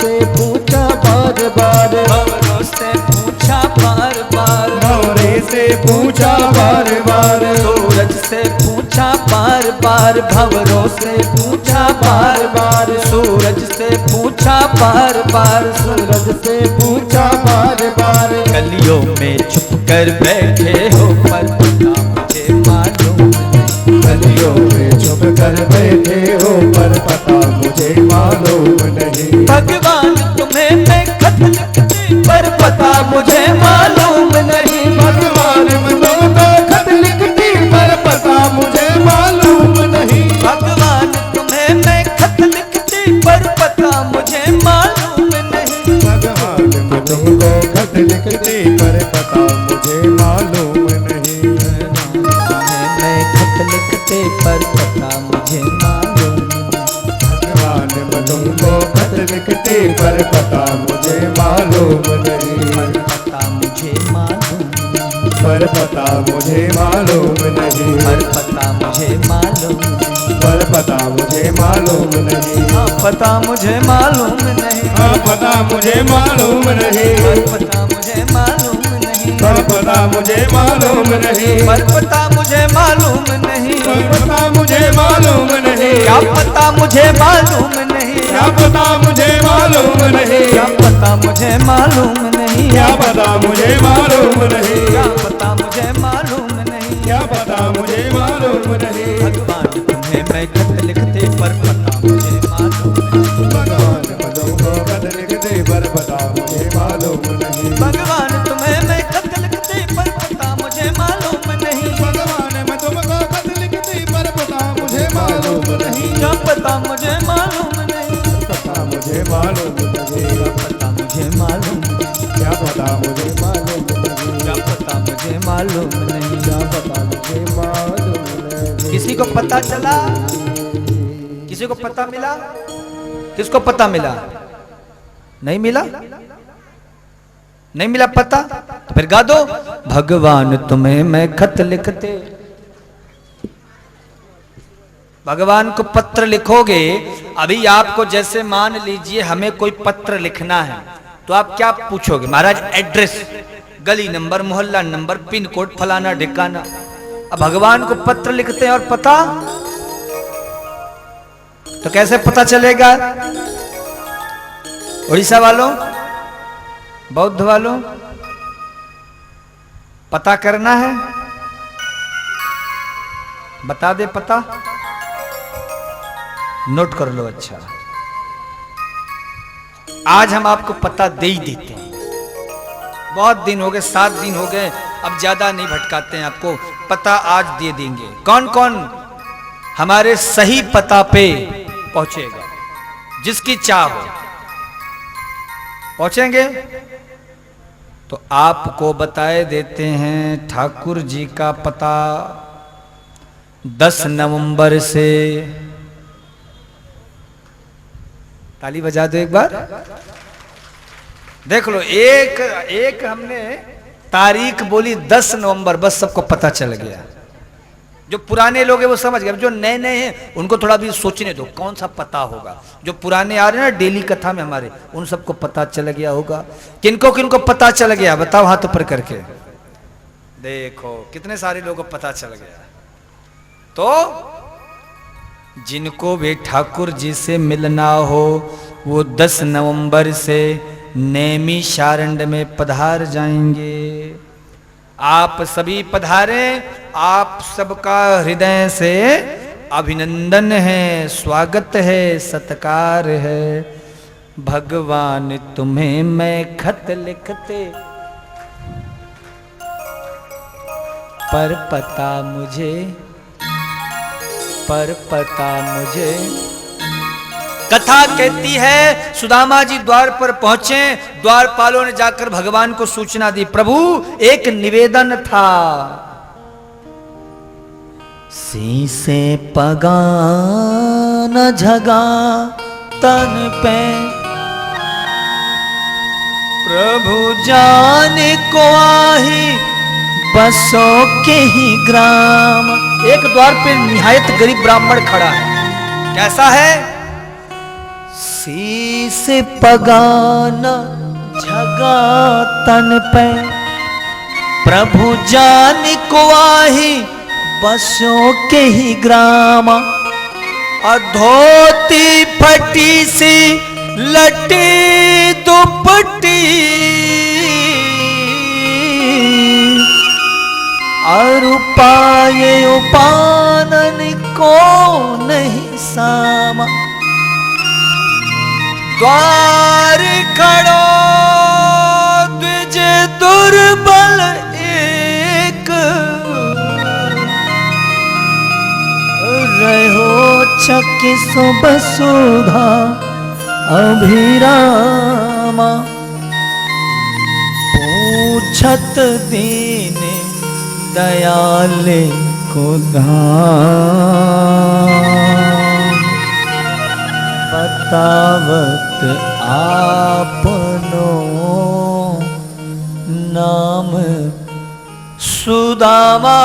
से पूछा बार बार भंवरों से पूछा बार बार भंवरे से पूछा बार बार सूरज से पूछा बार बार भंवरों से पूछा बार बार सूरज से पूछा बार बार, सूरज से पूछा बार बार, गलियों में छुप कर बैठे हो पर पता मुझे मालूम नहीं। गलियों में छुप कर बैठे हो पर पता मुझे मालूम नहीं। भगवान तुम्हें मैं खत लिखती पर पता मुझे मालूम नहीं। भगवान तुमको खत लिखती पर पता मुझे मालूम नहीं। भगवान तुम्हें मैं खत लिखती पर पता मुझे मालूम नहीं। भगवान तुमको खत लिखती पर पता मुझे मालूम नहीं। मैं खत लिखते पर पता मुझे मालूम नहीं। भगवान तुमको खत लिखती पर पता मुझे मालूम नहीं। पता मुझे मालूम, पर पता मुझे मालूम नहीं। पर पता मुझे मालूम, पर पता मुझे मालूम नहीं। हाँ पता मुझे मालूम नहीं। हाँ पता मुझे मालूम नहीं। पर पता मुझे मालूम नहीं। पर पता मुझे मालूम नहीं। पर पता मुझे मालूम नहीं। पर पता मुझे मालूम नहीं। क्या पता मुझे मालूम नहीं। क्या पता मुझे मालूम नहीं। क्या पता मुझे मालूम नहीं। क्या पता मुझे मालूम नहीं। क्या पता मुझे मालूम नहीं। क्या पता मुझे मालूम नहीं। भगवान तुम्हें मैं खत लिखते पर पता मुझे मालूम नहीं। भगवान तुमको खत लिखते पर पता मुझे मालूम नहीं। भगवान तुम्हें मैं खत लिखते पर पता मुझे मालूम नहीं। भगवान मैं तुमको खत लिखती पर पता मुझे मालूम नहीं। क्या पता मुझे मालूम नहीं। पता मुझे मालूम नहीं। क्या पता मुझे मालूम नहीं। क्या पता मुझे मालूम नहीं। क्या पता मुझे मालूम नहीं। क्या पता मुझे मालूम नहीं। किसी को पता चला? किसी को पता मिला? किसको पता मिला? नहीं मिला? नहीं मिला पता? तो फिर गा दो, भगवान तुम्हें मैं खत लिखते। भगवान को पत्र लिखोगे। अभी आपको जैसे मान लीजिए हमें कोई पत्र लिखना है तो आप क्या पूछोगे? महाराज एड्रेस, गली नंबर, मोहल्ला नंबर, पिन कोड, फलाना ढिकाना। अब भगवान को पत्र लिखते हैं और पता तो कैसे पता चलेगा? उड़ीसा वालों, बौद्ध वालों, पता करना है? बता दे पता, नोट कर लो। अच्छा, आज हम आपको पता दे ही देते हैं। बहुत दिन हो गए, 7 दिन हो गए, अब ज्यादा नहीं भटकाते हैं आपको, पता आज दे देंगे। कौन कौन हमारे सही पता पे पहुंचेगा? जिसकी चाह हो पहुंचेंगे। तो आपको बताए देते हैं ठाकुर जी का पता 10 नवंबर से, ताली बजा दो एक बार, देख लो। एक हमने तारीख बोली 10 नवंबर, बस सबको पता चल गया। जो पुराने लोग हैं वो समझ गए, जो नए नए हैं उनको थोड़ा भी सोचने दो कौन सा पता होगा। जो पुराने आ रहे हैं ना डेली कथा में हमारे, उन सबको पता चल गया होगा। किनको किनको पता चल गया बताओ हाथ ऊपर करके। देखो कितने सारे लोगों को पता चल गया। तो जिनको भी ठाकुर जी से मिलना हो वो 10 नवंबर से नेमी शारंड में पधार जाएंगे। आप सभी पधारें, आप सबका हृदय से अभिनंदन है, स्वागत है, सत्कार है। भगवान तुम्हें मैं खत लिखते पर पता मुझे, पर पता मुझे। कथा कहती है सुदामा जी द्वार पर पहुंचे, द्वारपालों ने जाकर भगवान को सूचना दी, प्रभु एक निवेदन था। सीसे पगा न झगा तन पे, प्रभु जाने को आही बसों के ही ग्राम। एक द्वार पे निहायत गरीब ब्राह्मण खड़ा है। कैसा है? शीस पगाना झगा तन पे, प्रभु जान को आही बसों के ही ग्राम। अधोती फटी सी लटी दुपट्टी और उपाय उपानन को नहीं सामा। द्वार खड़ो द्विज दुर्बल एक, रहो छक्के सो बसुधा अभिरामा। पूछत दीन दयाल को धाम, बतावत आपनो नाम सुदामा।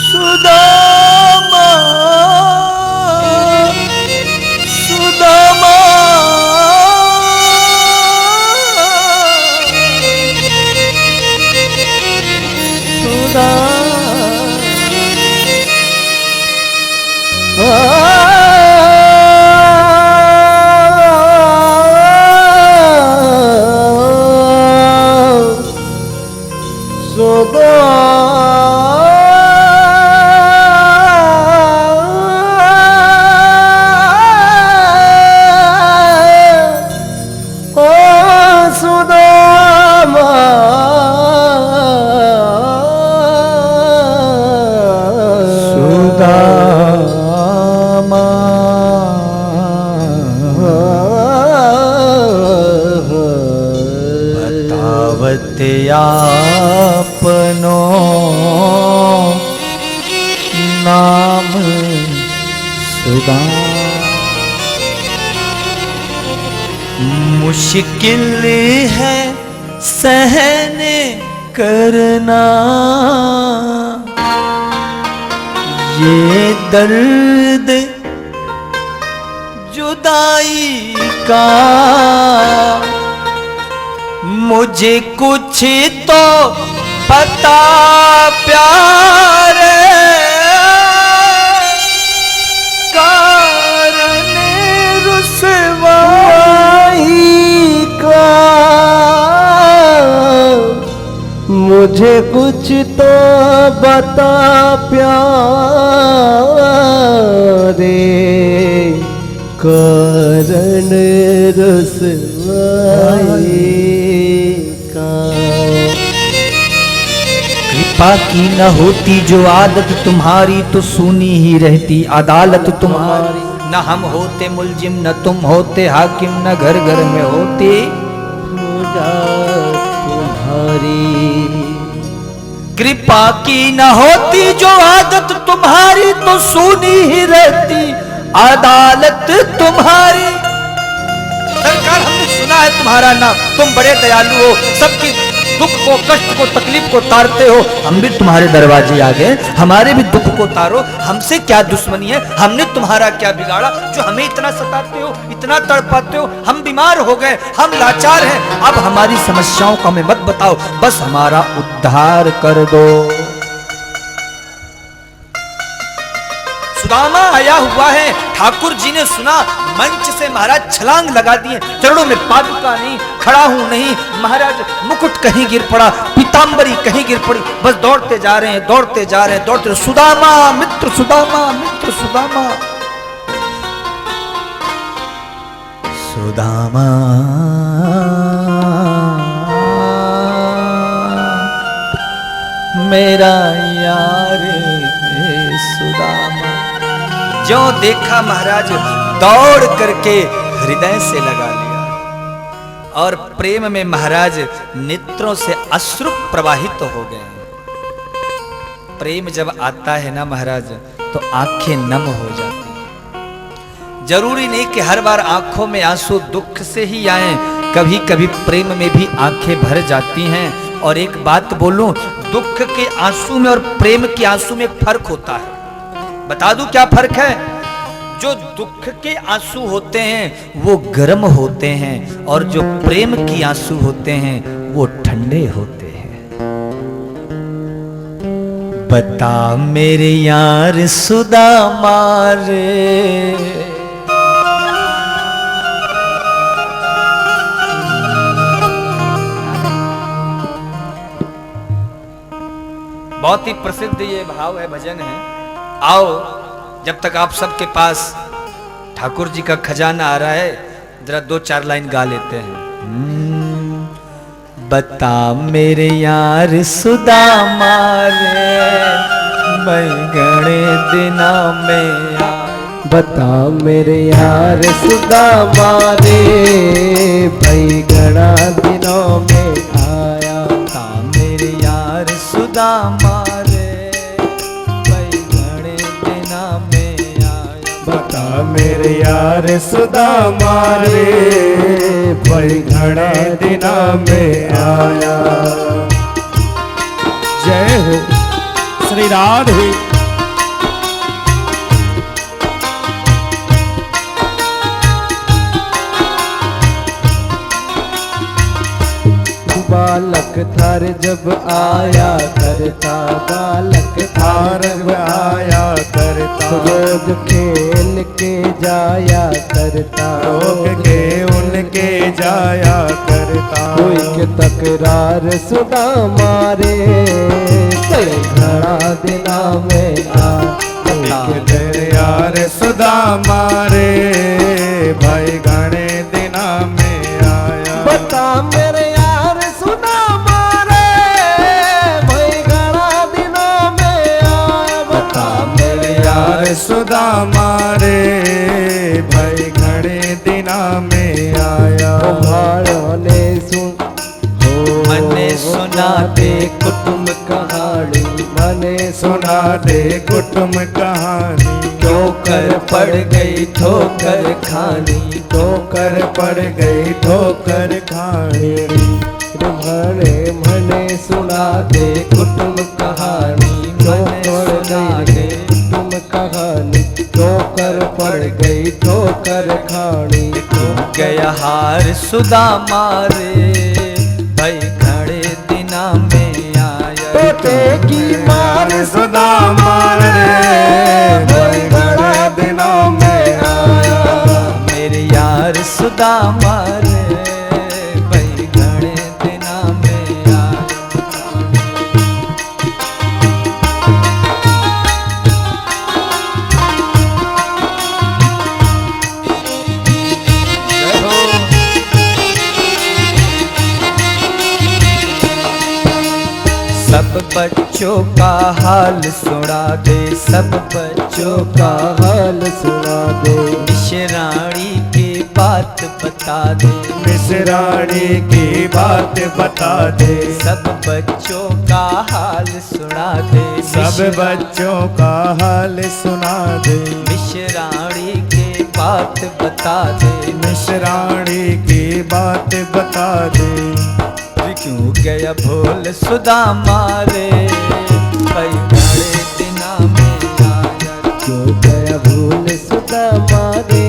सुदामा सुदामा आपनो नाम सुदामा। मुश्किल है सहन करना ये दर्द जुदाई का, मुझे कुछ तो पता प्यारे कारण रुसवाई का। मुझे कुछ तो बता प्यारे कारण रुसवाई का। कृपा की न होती जो आदत तुम्हारी तो सुनी ही रहती अदालत तुम्हारी। न हम होते मुलजिम न तुम होते हाकिम, न घर घर में होती तुम्हारी। कृपा की न होती जो आदत तुम्हारी तो सुनी ही रहती अदालत तुम्हारी। सरकार हमने सुना है तुम्हारा नाम, तुम बड़े दयालु हो, सबकी दुख को कष्ट को तकलीफ को तारते हो। हम भी तुम्हारे दरवाजे आ गए, हमारे भी दुख को तारो। हमसे क्या दुश्मनी है, हमने तुम्हारा क्या बिगाड़ा जो हमें इतना सताते हो, इतना तड़पाते हो। हम बीमार हो गए, हम लाचार हैं, अब हमारी समस्याओं को हमें मत बताओ, बस हमारा उद्धार कर दो। सुदामा आया हुआ है, ठाकुर जी ने सुना, मंच से महाराज छलांग लगा दिए, चरणों में पादुका नहीं, खड़ा हूं नहीं। महाराज मुकुट कहीं गिर पड़ा, पीतांबरी कहीं गिर पड़ी, बस दौड़ते जा रहे हैं, दौड़ते जा रहे हैं, दौड़ते। सुदामा मित्र सुदामा मित्र सुदामा। सुदामा मेरा यार सुदामा। जो देखा महाराज दौड़ करके हृदय से लगा लिया और प्रेम में महाराज नेत्रों से अश्रु प्रवाहित हो गए। प्रेम जब आता है ना महाराज तो आंखें नम हो जाती हैं। जरूरी नहीं कि हर बार आंखों में आंसू दुख से ही आए, कभी कभी प्रेम में भी आंखें भर जाती हैं। और एक बात बोलूं, दुख के आंसू में और प्रेम के आंसू में फर्क होता है। बता दूं क्या फर्क है? जो दुख के आंसू होते हैं वो गर्म होते हैं और जो प्रेम के आंसू होते हैं वो ठंडे होते हैं। बता मेरे यार सुदामा रे, बहुत ही प्रसिद्ध ये भाव है, भजन है। आओ जब तक आप सबके पास ठाकुर जी का खजाना आ रहा है, जरा 2-4 लाइन गा लेते हैं। बता मेरे यार सुदामा रे, मैं घणे दिना में आया। बता मेरे यार सुदामा रे, भाई घना दिनों में आया। बता मेरे यार सुदामा रे, भाई घणे दिना में आया। बता मेरे यार सुदामा रे, बड़ी घड़े दिना में आया। जय हो श्री राधे। बालक थार जब आया करता, बालक थार जब आया करता, रोज खेल के जाया करता, रोग के उनके जाया करता। कोई के तकरार सुदामा रे, घड़ा दिना में आ। तेरे यार सुदामा रे, भाई घने दिना में आया। बता मेरे यार सुदामा रे, भाई घड़ा दिना में आया। बता मेरे यार सुदामा रे, भाई घड़े दिना में आया। भाड़ों ने सुन मने सुना दे कुटुंब कहानी, मने सुना दे कुटुंब कहानी। क्यों कर पड़ गई ठोकर खानी, ठोकर पड़ गई ठोकर खानी। मने मने सुना दे कुटुंब कहानी, मने सुना दे कुटुंब कहानी। ठोकर पड़ गई ठोकर खानी। गया हार सुदामा रे, भाई घड़े दिना में आया। टोटे की मार सुदामा रे, भाई घड़े दिनों में आया। मेरे यार सुदामा रे, भाई घड़े दिना में आया। सब बच्चों का हाल सुना दे, सब बच्चों का हाल सुना दे। मिश्राणी की बात बता दे, मिश्राणी की बात बता दे। सब बच्चों का हाल सुना दे, सब बच्चों का हाल सुना दे। मिश्राणी की बात बता दे, मिश्राणी की बात बता दे। क्यों गया भूल सुदामा रे, भाई घड़े दिना में आया। क्यों गया भूल सुदामा रे,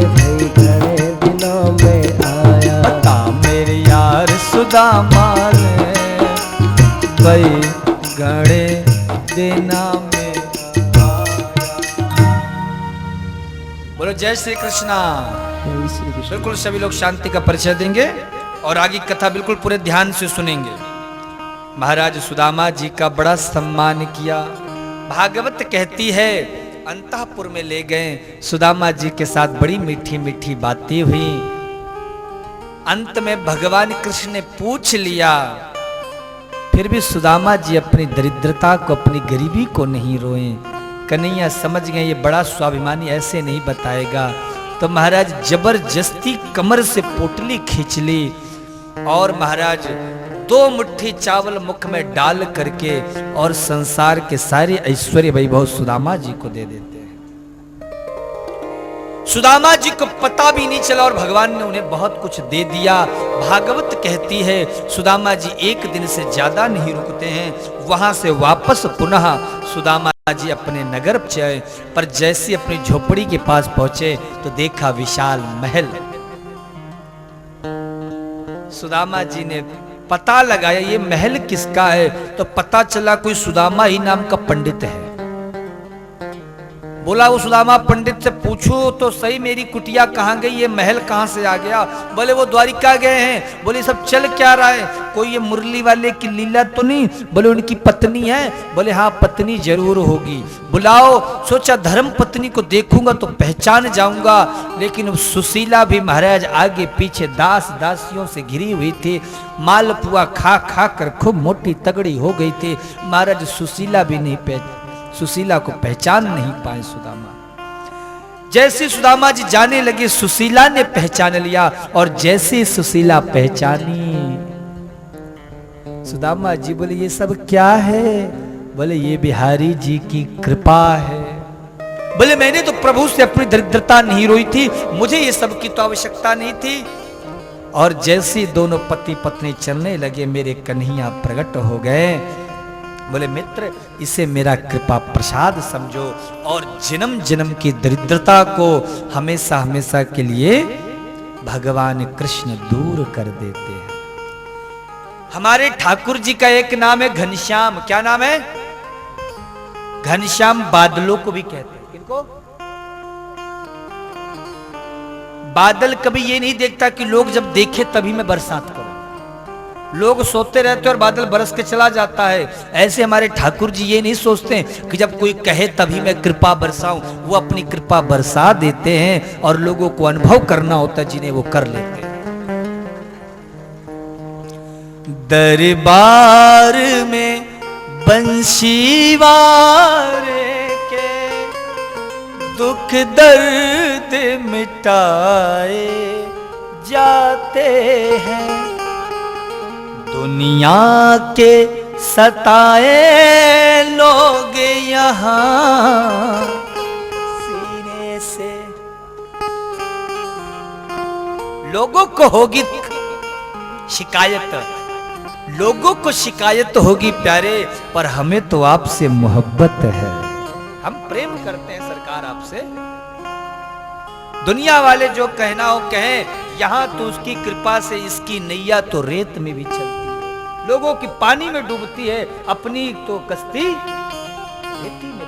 भाई घड़े दिनों में आया। बता मेरे यार सुदामा रे, भाई घड़े दिना में आया। बोलो जय श्री कृष्णा। बिल्कुल सभी लोग शांति का परिचय देंगे और आगे कथा बिल्कुल पूरे ध्यान से सुनेंगे। महाराज सुदामा जी का बड़ा सम्मान किया। भागवत कहती है अंतःपुर में ले गए, सुदामा जी के साथ बड़ी मीठी मीठी बातें हुई। अंत में भगवान कृष्ण ने पूछ लिया, फिर भी सुदामा जी अपनी दरिद्रता को, अपनी गरीबी को नहीं रोए। कन्हैया समझ गए ये बड़ा स्वाभिमानी ऐसे नहीं बताएगा। तो महाराज जबरदस्ती कमर से पोटली खींच ली और महाराज 2 मुट्ठी चावल मुख में डाल करके और संसार के सारे ऐश्वर्य वैभव सुदामा जी को दे देते हैं। सुदामा जी को पता भी नहीं चला और भगवान ने उन्हें बहुत कुछ दे दिया। भागवत कहती है सुदामा जी एक दिन से ज्यादा नहीं रुकते हैं। वहां से वापस पुनः सुदामा जी अपने नगर पहुंचे, पर जैसे अपनी झोपड़ी के पास पहुंचे तो देखा विशाल महल। सुदामा जी ने पता लगाया ये महल किसका है, तो पता चला कोई सुदामा ही नाम का पंडित है। बोला वो सुदामा पंडित से पूछो तो सही मेरी कुटिया कहाँ गई, ये महल कहाँ से आ गया। बोले वो द्वारिका गए हैं। बोले सब चल क्या रहा है, कोई ये मुरली वाले की लीला तो नहीं। बोले उनकी पत्नी है। बोले हाँ पत्नी जरूर होगी, बुलाओ। सोचा धर्म पत्नी को देखूंगा तो पहचान जाऊंगा, लेकिन सुशीला भी महाराज आगे पीछे दास दासियों से घिरी हुई थी। मालपुआ खा खा कर खूब मोटी तगड़ी हो गई थी। महाराज सुशीला भी नहीं सुशीला को पहचान नहीं पाए सुदामा। जैसे सुदामा जी जाने लगे सुशीला ने पहचान लिया, और जैसे सुशीला पहचानी सुदामा जी बोले ये सब क्या है। बोले ये बिहारी जी की कृपा है। बोले मैंने तो प्रभु से अपनी दरिद्रता नहीं रोई थी, मुझे ये सब की तो आवश्यकता नहीं थी। और जैसे दोनों पति पत्नी चलने लगे मेरे कन्हैया प्रकट हो गए। बोले मित्र इसे मेरा कृपा प्रसाद समझो, और जन्म जन्म की दरिद्रता को हमेशा हमेशा के लिए भगवान कृष्ण दूर कर देते हैं। हमारे ठाकुर जी का एक नाम है घनश्याम। क्या नाम है? घनश्याम। बादलों को भी कहते हैं। किनको? बादल कभी ये नहीं देखता कि लोग जब देखे तभी मैं बरसात करूं। लोग सोते रहते और बादल बरस के चला जाता है। ऐसे हमारे ठाकुर जी ये नहीं सोचते कि जब कोई कहे तभी मैं कृपा बरसाऊं। वो अपनी कृपा बरसा देते हैं, और लोगों को अनुभव करना होता है जिन्हें वो कर लेते हैं। दरबार में बंशी वारे के दुख दर्द मिटाए जाते हैं। दुनिया के सताए लोग यहाँ सीने से। लोगों को होगी शिकायत, लोगों को शिकायत होगी प्यारे, पर हमें तो आपसे मोहब्बत है। हम प्रेम करते हैं सरकार आपसे। दुनिया वाले जो कहना हो कहें, यहां तो उसकी कृपा से इसकी नैया तो रेत में भी चलती है, लोगों की पानी में डूबती है, अपनी तो कश्ती रेती में।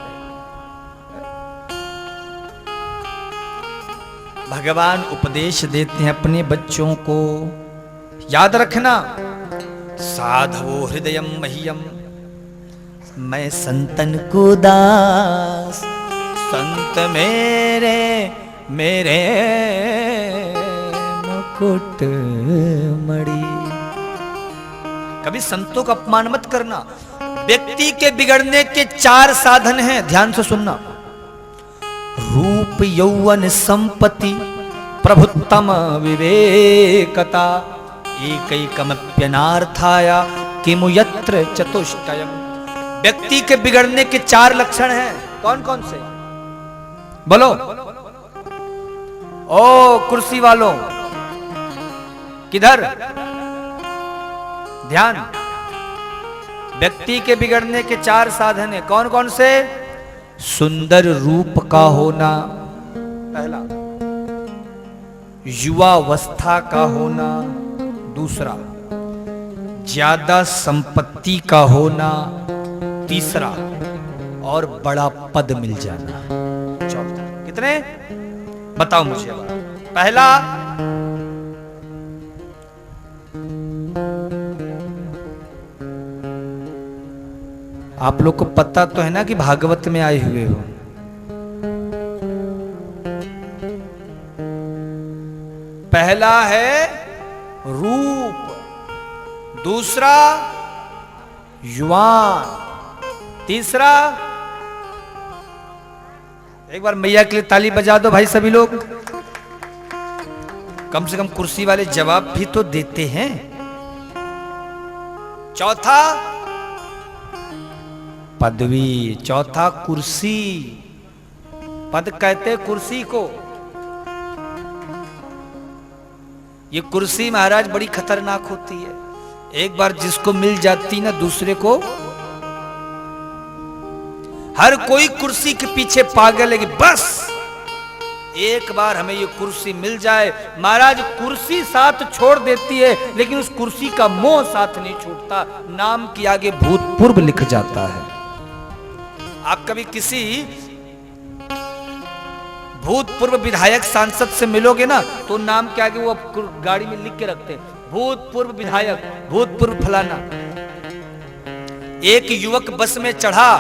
भगवान उपदेश देते हैं अपने बच्चों को। याद रखना, साधवो हृदयम मह्यम, मैं संतन को दास, संत मेरे मेरे मुकुट मणि। कभी संतों का अपमान मत करना। व्यक्ति के बिगड़ने के 4 साधन हैं, ध्यान से सुनना। रूप यौवन संपत्ति प्रभुत्तम विवेकता एकैकमप्यनार्थाय किमु यत्र चतुष्टयम्। व्यक्ति के बिगड़ने के 4 लक्षण हैं। कौन कौन से? बोलो। ओ कुर्सी वालों, किधर ध्यान। व्यक्ति के बिगड़ने के 4 साधन हैं। कौन कौन से? सुंदर रूप का होना पहला, युवावस्था का होना दूसरा, ज्यादा संपत्ति का होना तीसरा, और बड़ा पद मिल जाना चौथा। कितने बताओ मुझे। पहला, आप लोग को पता तो है ना कि भागवत में आए हुए हो। पहला है रूप, दूसरा युवान, तीसरा, एक बार मैया के लिए ताली बजा दो भाई सभी लोग। कम से कम कुर्सी वाले जवाब भी तो देते हैं। चौथा पदवी, चौथा कुर्सी। पद कहते कुर्सी को। ये कुर्सी महाराज बड़ी खतरनाक होती है। एक बार जिसको मिल जाती ना दूसरे को, हर कोई कुर्सी के पीछे पागल है कि बस एक बार हमें ये कुर्सी मिल जाए। महाराज कुर्सी साथ छोड़ देती है, लेकिन उस कुर्सी का मोह साथ नहीं छूटता। नाम के आगे भूतपूर्व लिख जाता है। आप कभी किसी भूतपूर्व विधायक सांसद से मिलोगे ना, तो नाम के आगे वो गाड़ी में लिख के रखते हैं, भूतपूर्व विधायक, भूतपूर्व फलाना। एक युवक बस में चढ़ा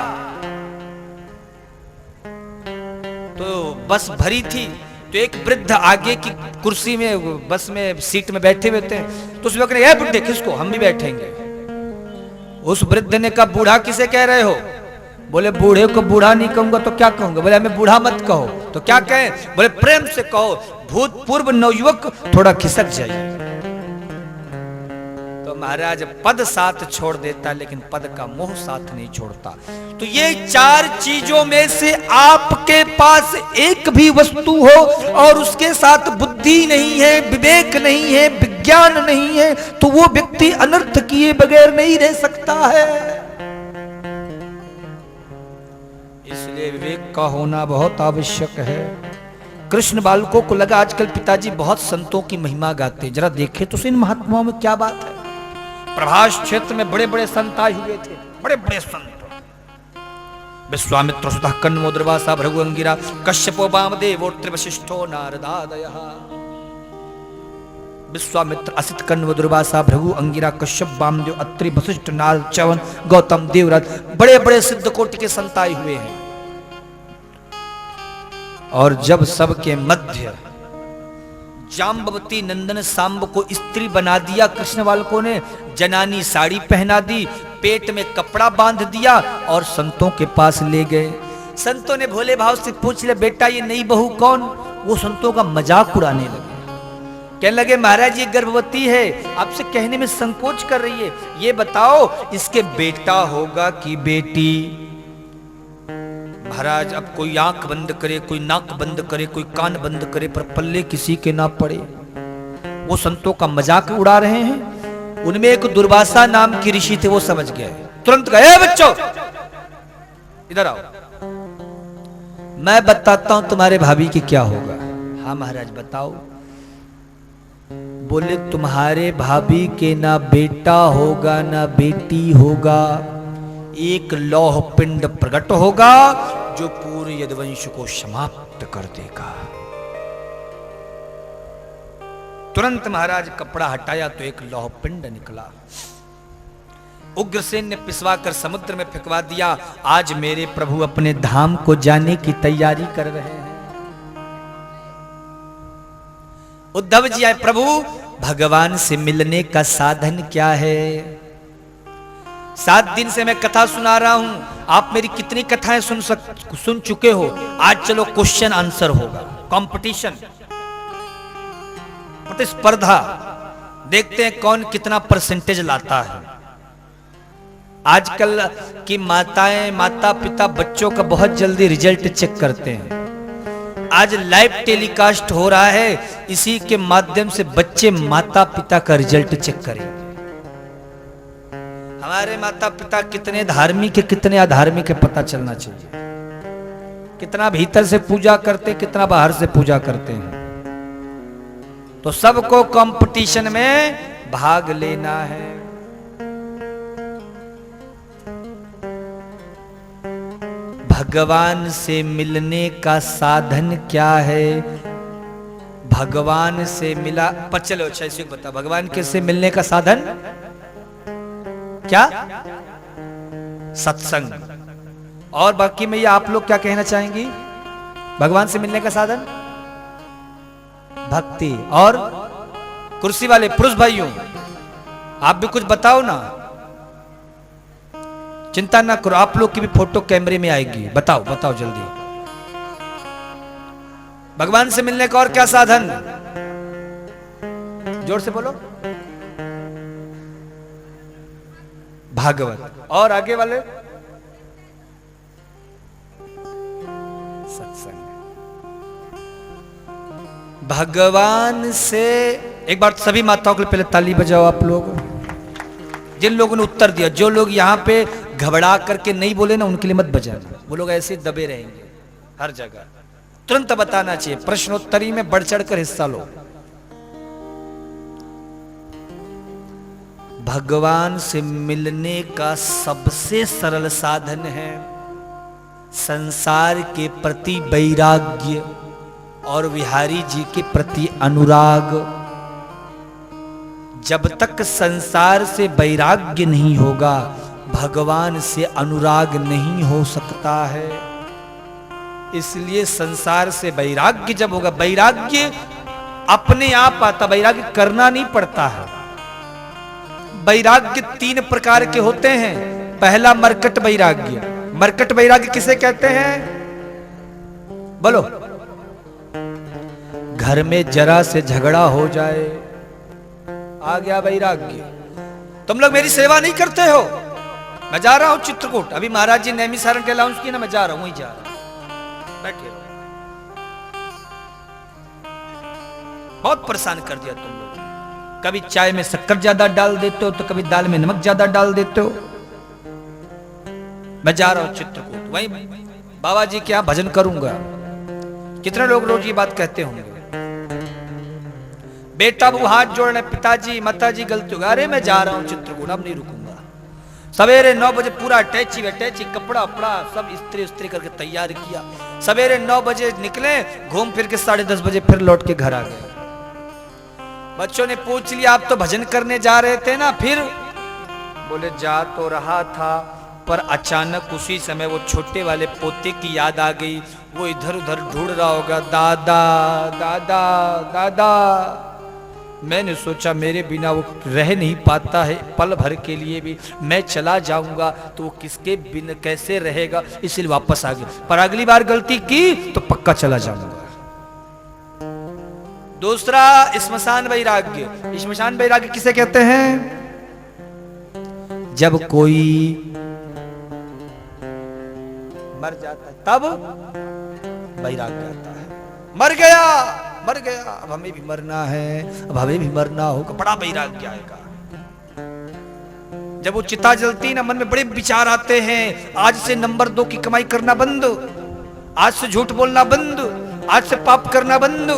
तो बस भरी थी, तो एक वृद्ध आगे की कुर्सी में बस में सीट में बैठे हुए थे। तो उस युवक ने, बुढ़े किसको, हम भी बैठेंगे। उस वृद्ध ने कहा, बूढ़ा किसे कह रहे हो? बोले बूढ़े को बूढ़ा नहीं कहूंगा तो क्या कहूंगा? बोले हमें बूढ़ा मत कहो। तो क्या कहें? बोले प्रेम से कहो, भूतपूर्व नवयुवक, थोड़ा खिसक जाइए। तो महाराज पद साथ छोड़ देता, लेकिन पद का मोह साथ नहीं छोड़ता। तो ये चार चीजों में से आपके पास एक भी वस्तु हो और उसके साथ बुद्धि नहीं है, विवेक नहीं है, विज्ञान नहीं है, तो वो व्यक्ति अनर्थ किए बगैर नहीं रह सकता है। इसलिए विवेक का होना बहुत आवश्यक है। कृष्ण बालकों को लगा आजकल पिताजी बहुत संतों की महिमा गाते हैं, जरा देखें तो इन महात्माओं में क्या बात है। प्रभास क्षेत्र में बड़े बड़े संत आए हुए थे, बड़े बड़े संत, विश्वामित्र सुतः कण्वो दुर्वासा भृगु अंगिरा कश्यपो वामदेवो त्रिवशिष्ठो नारदादयः। विश्वामित्र, असित, कण्व, दुर्वासा, भृगु, अंगिरा, कश्यप, वामदेव, अत्रि, वशिष्ठ, नारद, च्यवन, गौतम, देवव्रत, बड़े बड़े सिद्ध कोटि के संत आए हुए हैं। और जब सबके मध्य जाम्बवती नंदन सांब को स्त्री बना दिया कृष्ण बालकों ने, जनानी साड़ी पहना दी, पेट में कपड़ा बांध दिया और संतों के पास ले गए। संतों ने भोले भाव से पूछ लिया, बेटा ये नई बहू कौन? वो संतों का मजाक उड़ाने लगे, कहने लगे महाराज ये गर्भवती है, आपसे कहने में संकोच कर रही है, ये बताओ इसके बेटा होगा कि बेटी? महाराज अब कोई आंख बंद करे, कोई नाक बंद करे, कोई कान बंद करे, पर पल्ले किसी के ना पड़े। वो संतों का मजाक उड़ा रहे हैं। उनमें एक दुर्वासा नाम की ऋषि थे, वो समझ गए, तुरंत गए, बच्चों इधर आओ, मैं बताता हूं तुम्हारे भाभी की क्या होगा। हाँ महाराज बताओ। बोले तुम्हारे भाभी के ना बेटा होगा ना बेटी होगा, एक लौह पिंड प्रकट होगा जो पूरे यदुवंश को समाप्त कर देगा। तुरंत महाराज कपड़ा हटाया तो एक लौह पिंड निकला। उग्रसेन ने पिसवाकर समुद्र में फेंकवा दिया। आज मेरे प्रभु अपने धाम को जाने की तैयारी कर रहे हैं। उद्धव जी आए, प्रभु भगवान से मिलने का साधन क्या है? 7 दिन से मैं कथा सुना रहा हूं, आप मेरी कितनी कथाएं सुन चुके हो। आज चलो क्वेश्चन आंसर होगा, कंपटीशन, प्रतिस्पर्धा, देखते हैं कौन कितना परसेंटेज लाता है। आजकल की माता पिता बच्चों का बहुत जल्दी रिजल्ट चेक करते हैं। आज लाइव टेलीकास्ट हो रहा है, इसी के माध्यम से बच्चे माता पिता का रिजल्ट चेक करेंगे। हमारे माता पिता कितने धार्मिक है कितने अधार्मिक है पता चलना चाहिए। कितना भीतर से पूजा करते, कितना बाहर से पूजा करते हैं। तो सबको कंपटीशन में भाग लेना है। भगवान से मिलने का साधन क्या है? भगवान से मिला पर चलो अच्छा इसी को बता, भगवान के से मिलने का साधन क्या? सत्संग। और बाकी में ये आप लोग क्या कहना चाहेंगी? भगवान से मिलने का साधन भक्ति। और कुर्सी वाले पुरुष भाइयों आप भी कुछ बताओ ना, चिंता ना करो, आप लोग की भी फोटो कैमरे में आएगी। बताओ बताओ जल्दी, भगवान से मिलने का और क्या साधन? जोर से बोलो। भागवत। और आगे वाले सत्संग। भगवान से एक बार सभी माताओं के लिए पहले ताली बजाओ आप लोग, जिन लोगों ने उत्तर दिया। जो लोग यहां पे घबरा करके नहीं बोले ना, उनके लिए मत बजाना, वो लोग ऐसे दबे रहेंगे हर जगह। तुरंत बताना चाहिए, प्रश्नोत्तरी में बढ़ चढ़कर हिस्सा लो। भगवान से मिलने का सबसे सरल साधन है संसार के प्रति वैराग्य और बिहारी जी के प्रति अनुराग। जब तक संसार से वैराग्य नहीं होगा, भगवान से अनुराग नहीं हो सकता है। इसलिए संसार से वैराग्य जब होगा, वैराग्य अपने आप आता, वैराग्य करना नहीं पड़ता है। वैराग्य 3 प्रकार के होते हैं। पहला मरकट वैराग्य। मरकट वैराग्य किसे कहते हैं? बोलो। घर में जरा से झगड़ा हो जाए, आ गया वैराग्य। तुम लोग मेरी सेवा नहीं करते हो, मैं जा रहा हूं चित्रकूट। अभी महाराज जी नैमी सारण के अनाउंस किया ना, मैं जा रहा हूं, वहीं जा रहा हूं, बैठे रहो। बहुत परेशान कर दिया तुम लोग। कभी चाय में शक्कर ज्यादा डाल देते हो, तो कभी दाल में नमक ज्यादा डाल देते हो। मैं जा रहा हूं चित्रकूट, वहीं बाबा जी के यहां भजन करूंगा। कितने लोग रोज ये बात कहते होंगे, बेटा वो हाथ जोड़ने, पिताजी माताजी गलती होगा। अरे मैं जा रहा हूं चित्रकूट, अब नहीं रुकूंगा। सवेरे 9 बजे पूरा अटैची वटैची कपड़ा अपड़ा सब इस्त्री करके तैयार किया। सवेरे 9 बजे निकले, घूम फिर के 10:30 बजे फिर लौट के घर आ गए। बच्चों ने पूछ लिया, आप तो भजन करने जा रहे थे ना? फिर बोले जा तो रहा था, पर अचानक उसी समय वो छोटे वाले पोते की याद आ गई। वो इधर उधर ढूंढ रहा होगा, दादा दादा दादा। मैंने सोचा मेरे बिना वो रह नहीं पाता है पल भर के लिए भी, मैं चला जाऊंगा तो वो किसके बिना कैसे रहेगा, इसलिए वापस आ गया। पर अगली बार गलती की तो पक्का चला जाऊंगा। दूसरा स्मशान वैराग्य। स्मशान वैराग्य किसे कहते हैं? जब कोई मर जाता है तब वैराग्य आता है। मर गया, अब हमें भी मरना है, अब हमें भी मरना होगा, बड़ा वैराग्य आएगा। जब वो चिता जलती ना, मन में बड़े विचार आते हैं, आज से नंबर 2 की कमाई करना बंद, आज से झूठ बोलना बंद, आज से पाप करना बंद,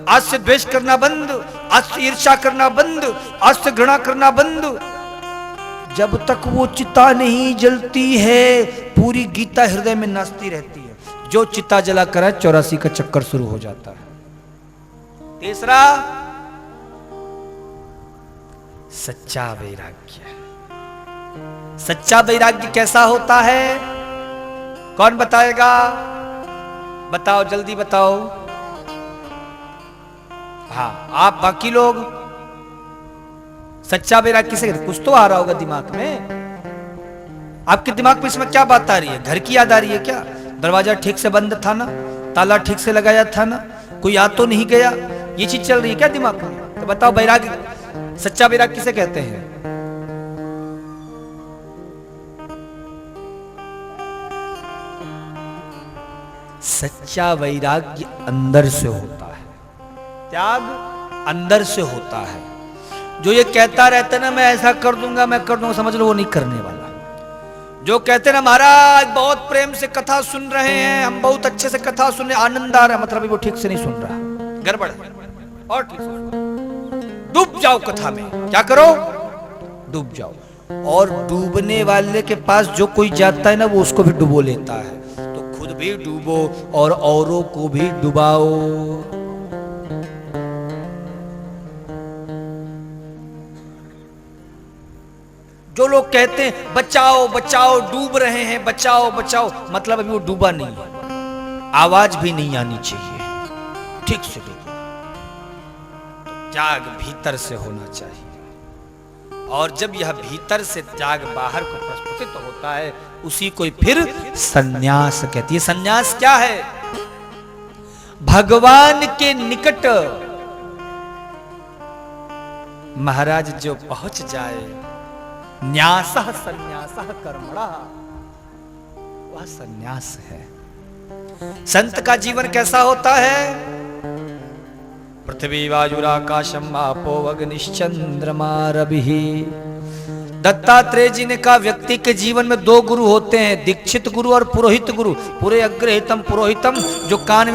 आज से द्वेष करना बंद, आज से ईर्ष्या करना बंद, आज से घृणा करना बंद। जब तक वो चिता नहीं जलती है, पूरी गीता हृदय में नाचती रहती है। जो चिता जला कर 84 का चक्कर शुरू हो जाता है। तीसरा सच्चा वैराग्य। सच्चा वैराग्य कैसा होता है? कौन बताएगा? बताओ, जल्दी बताओ। हाँ, आप बाकी लोग। सच्चा वैराग्य किसे कहते? कुछ तो आ रहा होगा दिमाग में। आपके दिमाग में इसमें क्या बात आ रही है? घर की याद आ रही है क्या? दरवाजा ठीक से बंद था ना, ताला ठीक से लगाया था ना, कोई आ तो नहीं गया, ये चीज चल रही है क्या दिमाग में? तो बताओ, वैराग्य, सच्चा वैराग्य किसे कहते हैं? सच्चा वैराग्य अंदर से होता है, त्याग अंदर से होता है। जो ये कहता रहता है ना, मैं ऐसा कर दूंगा, मैं कर दूंगा, समझ लो वो नहीं करने वाला। जो कहते ना, महाराज बहुत प्रेम से कथा सुन रहे हैं, हम बहुत अच्छे से कथा सुन रहे, आनंद आ रहा है, मतलब वो ठीक से नहीं सुन रहा, गड़बड़ है। और ठीक से डूब जाओ कथा में। क्या करो? डूब जाओ। और डूबने वाले के पास जो कोई जाता है ना, वो उसको भी डुबो लेता है। तो खुद भी डूबो और औरों को भी डुबाओ। जो लोग कहते हैं बचाओ बचाओ, डूब रहे हैं, बचाओ बचाओ, मतलब अभी वो डूबा नहीं है, आवाज भी नहीं आनी चाहिए, ठीक से डूबो। त्याग भीतर से होना चाहिए, और जब यह भीतर से त्याग बाहर को प्रस्फुटित तो होता है, उसी को फिर संन्यास कहती है। संन्यास क्या है? भगवान के निकट महाराज जो पहुंच जाए, न्यासः संन्यासः कर्मणः, वह संन्यास है। संत का जीवन कैसा होता है? पृथ्वी वायुराकाशम आपो अग्निश्चंद्रमा रविः। दत्तात्रेय जी ने कहा, व्यक्ति के जीवन में 2 गुरु होते हैं, दीक्षित गुरु और पुरोहित गुरु। पूरे अग्रहितम पुरोहितम, जो कान में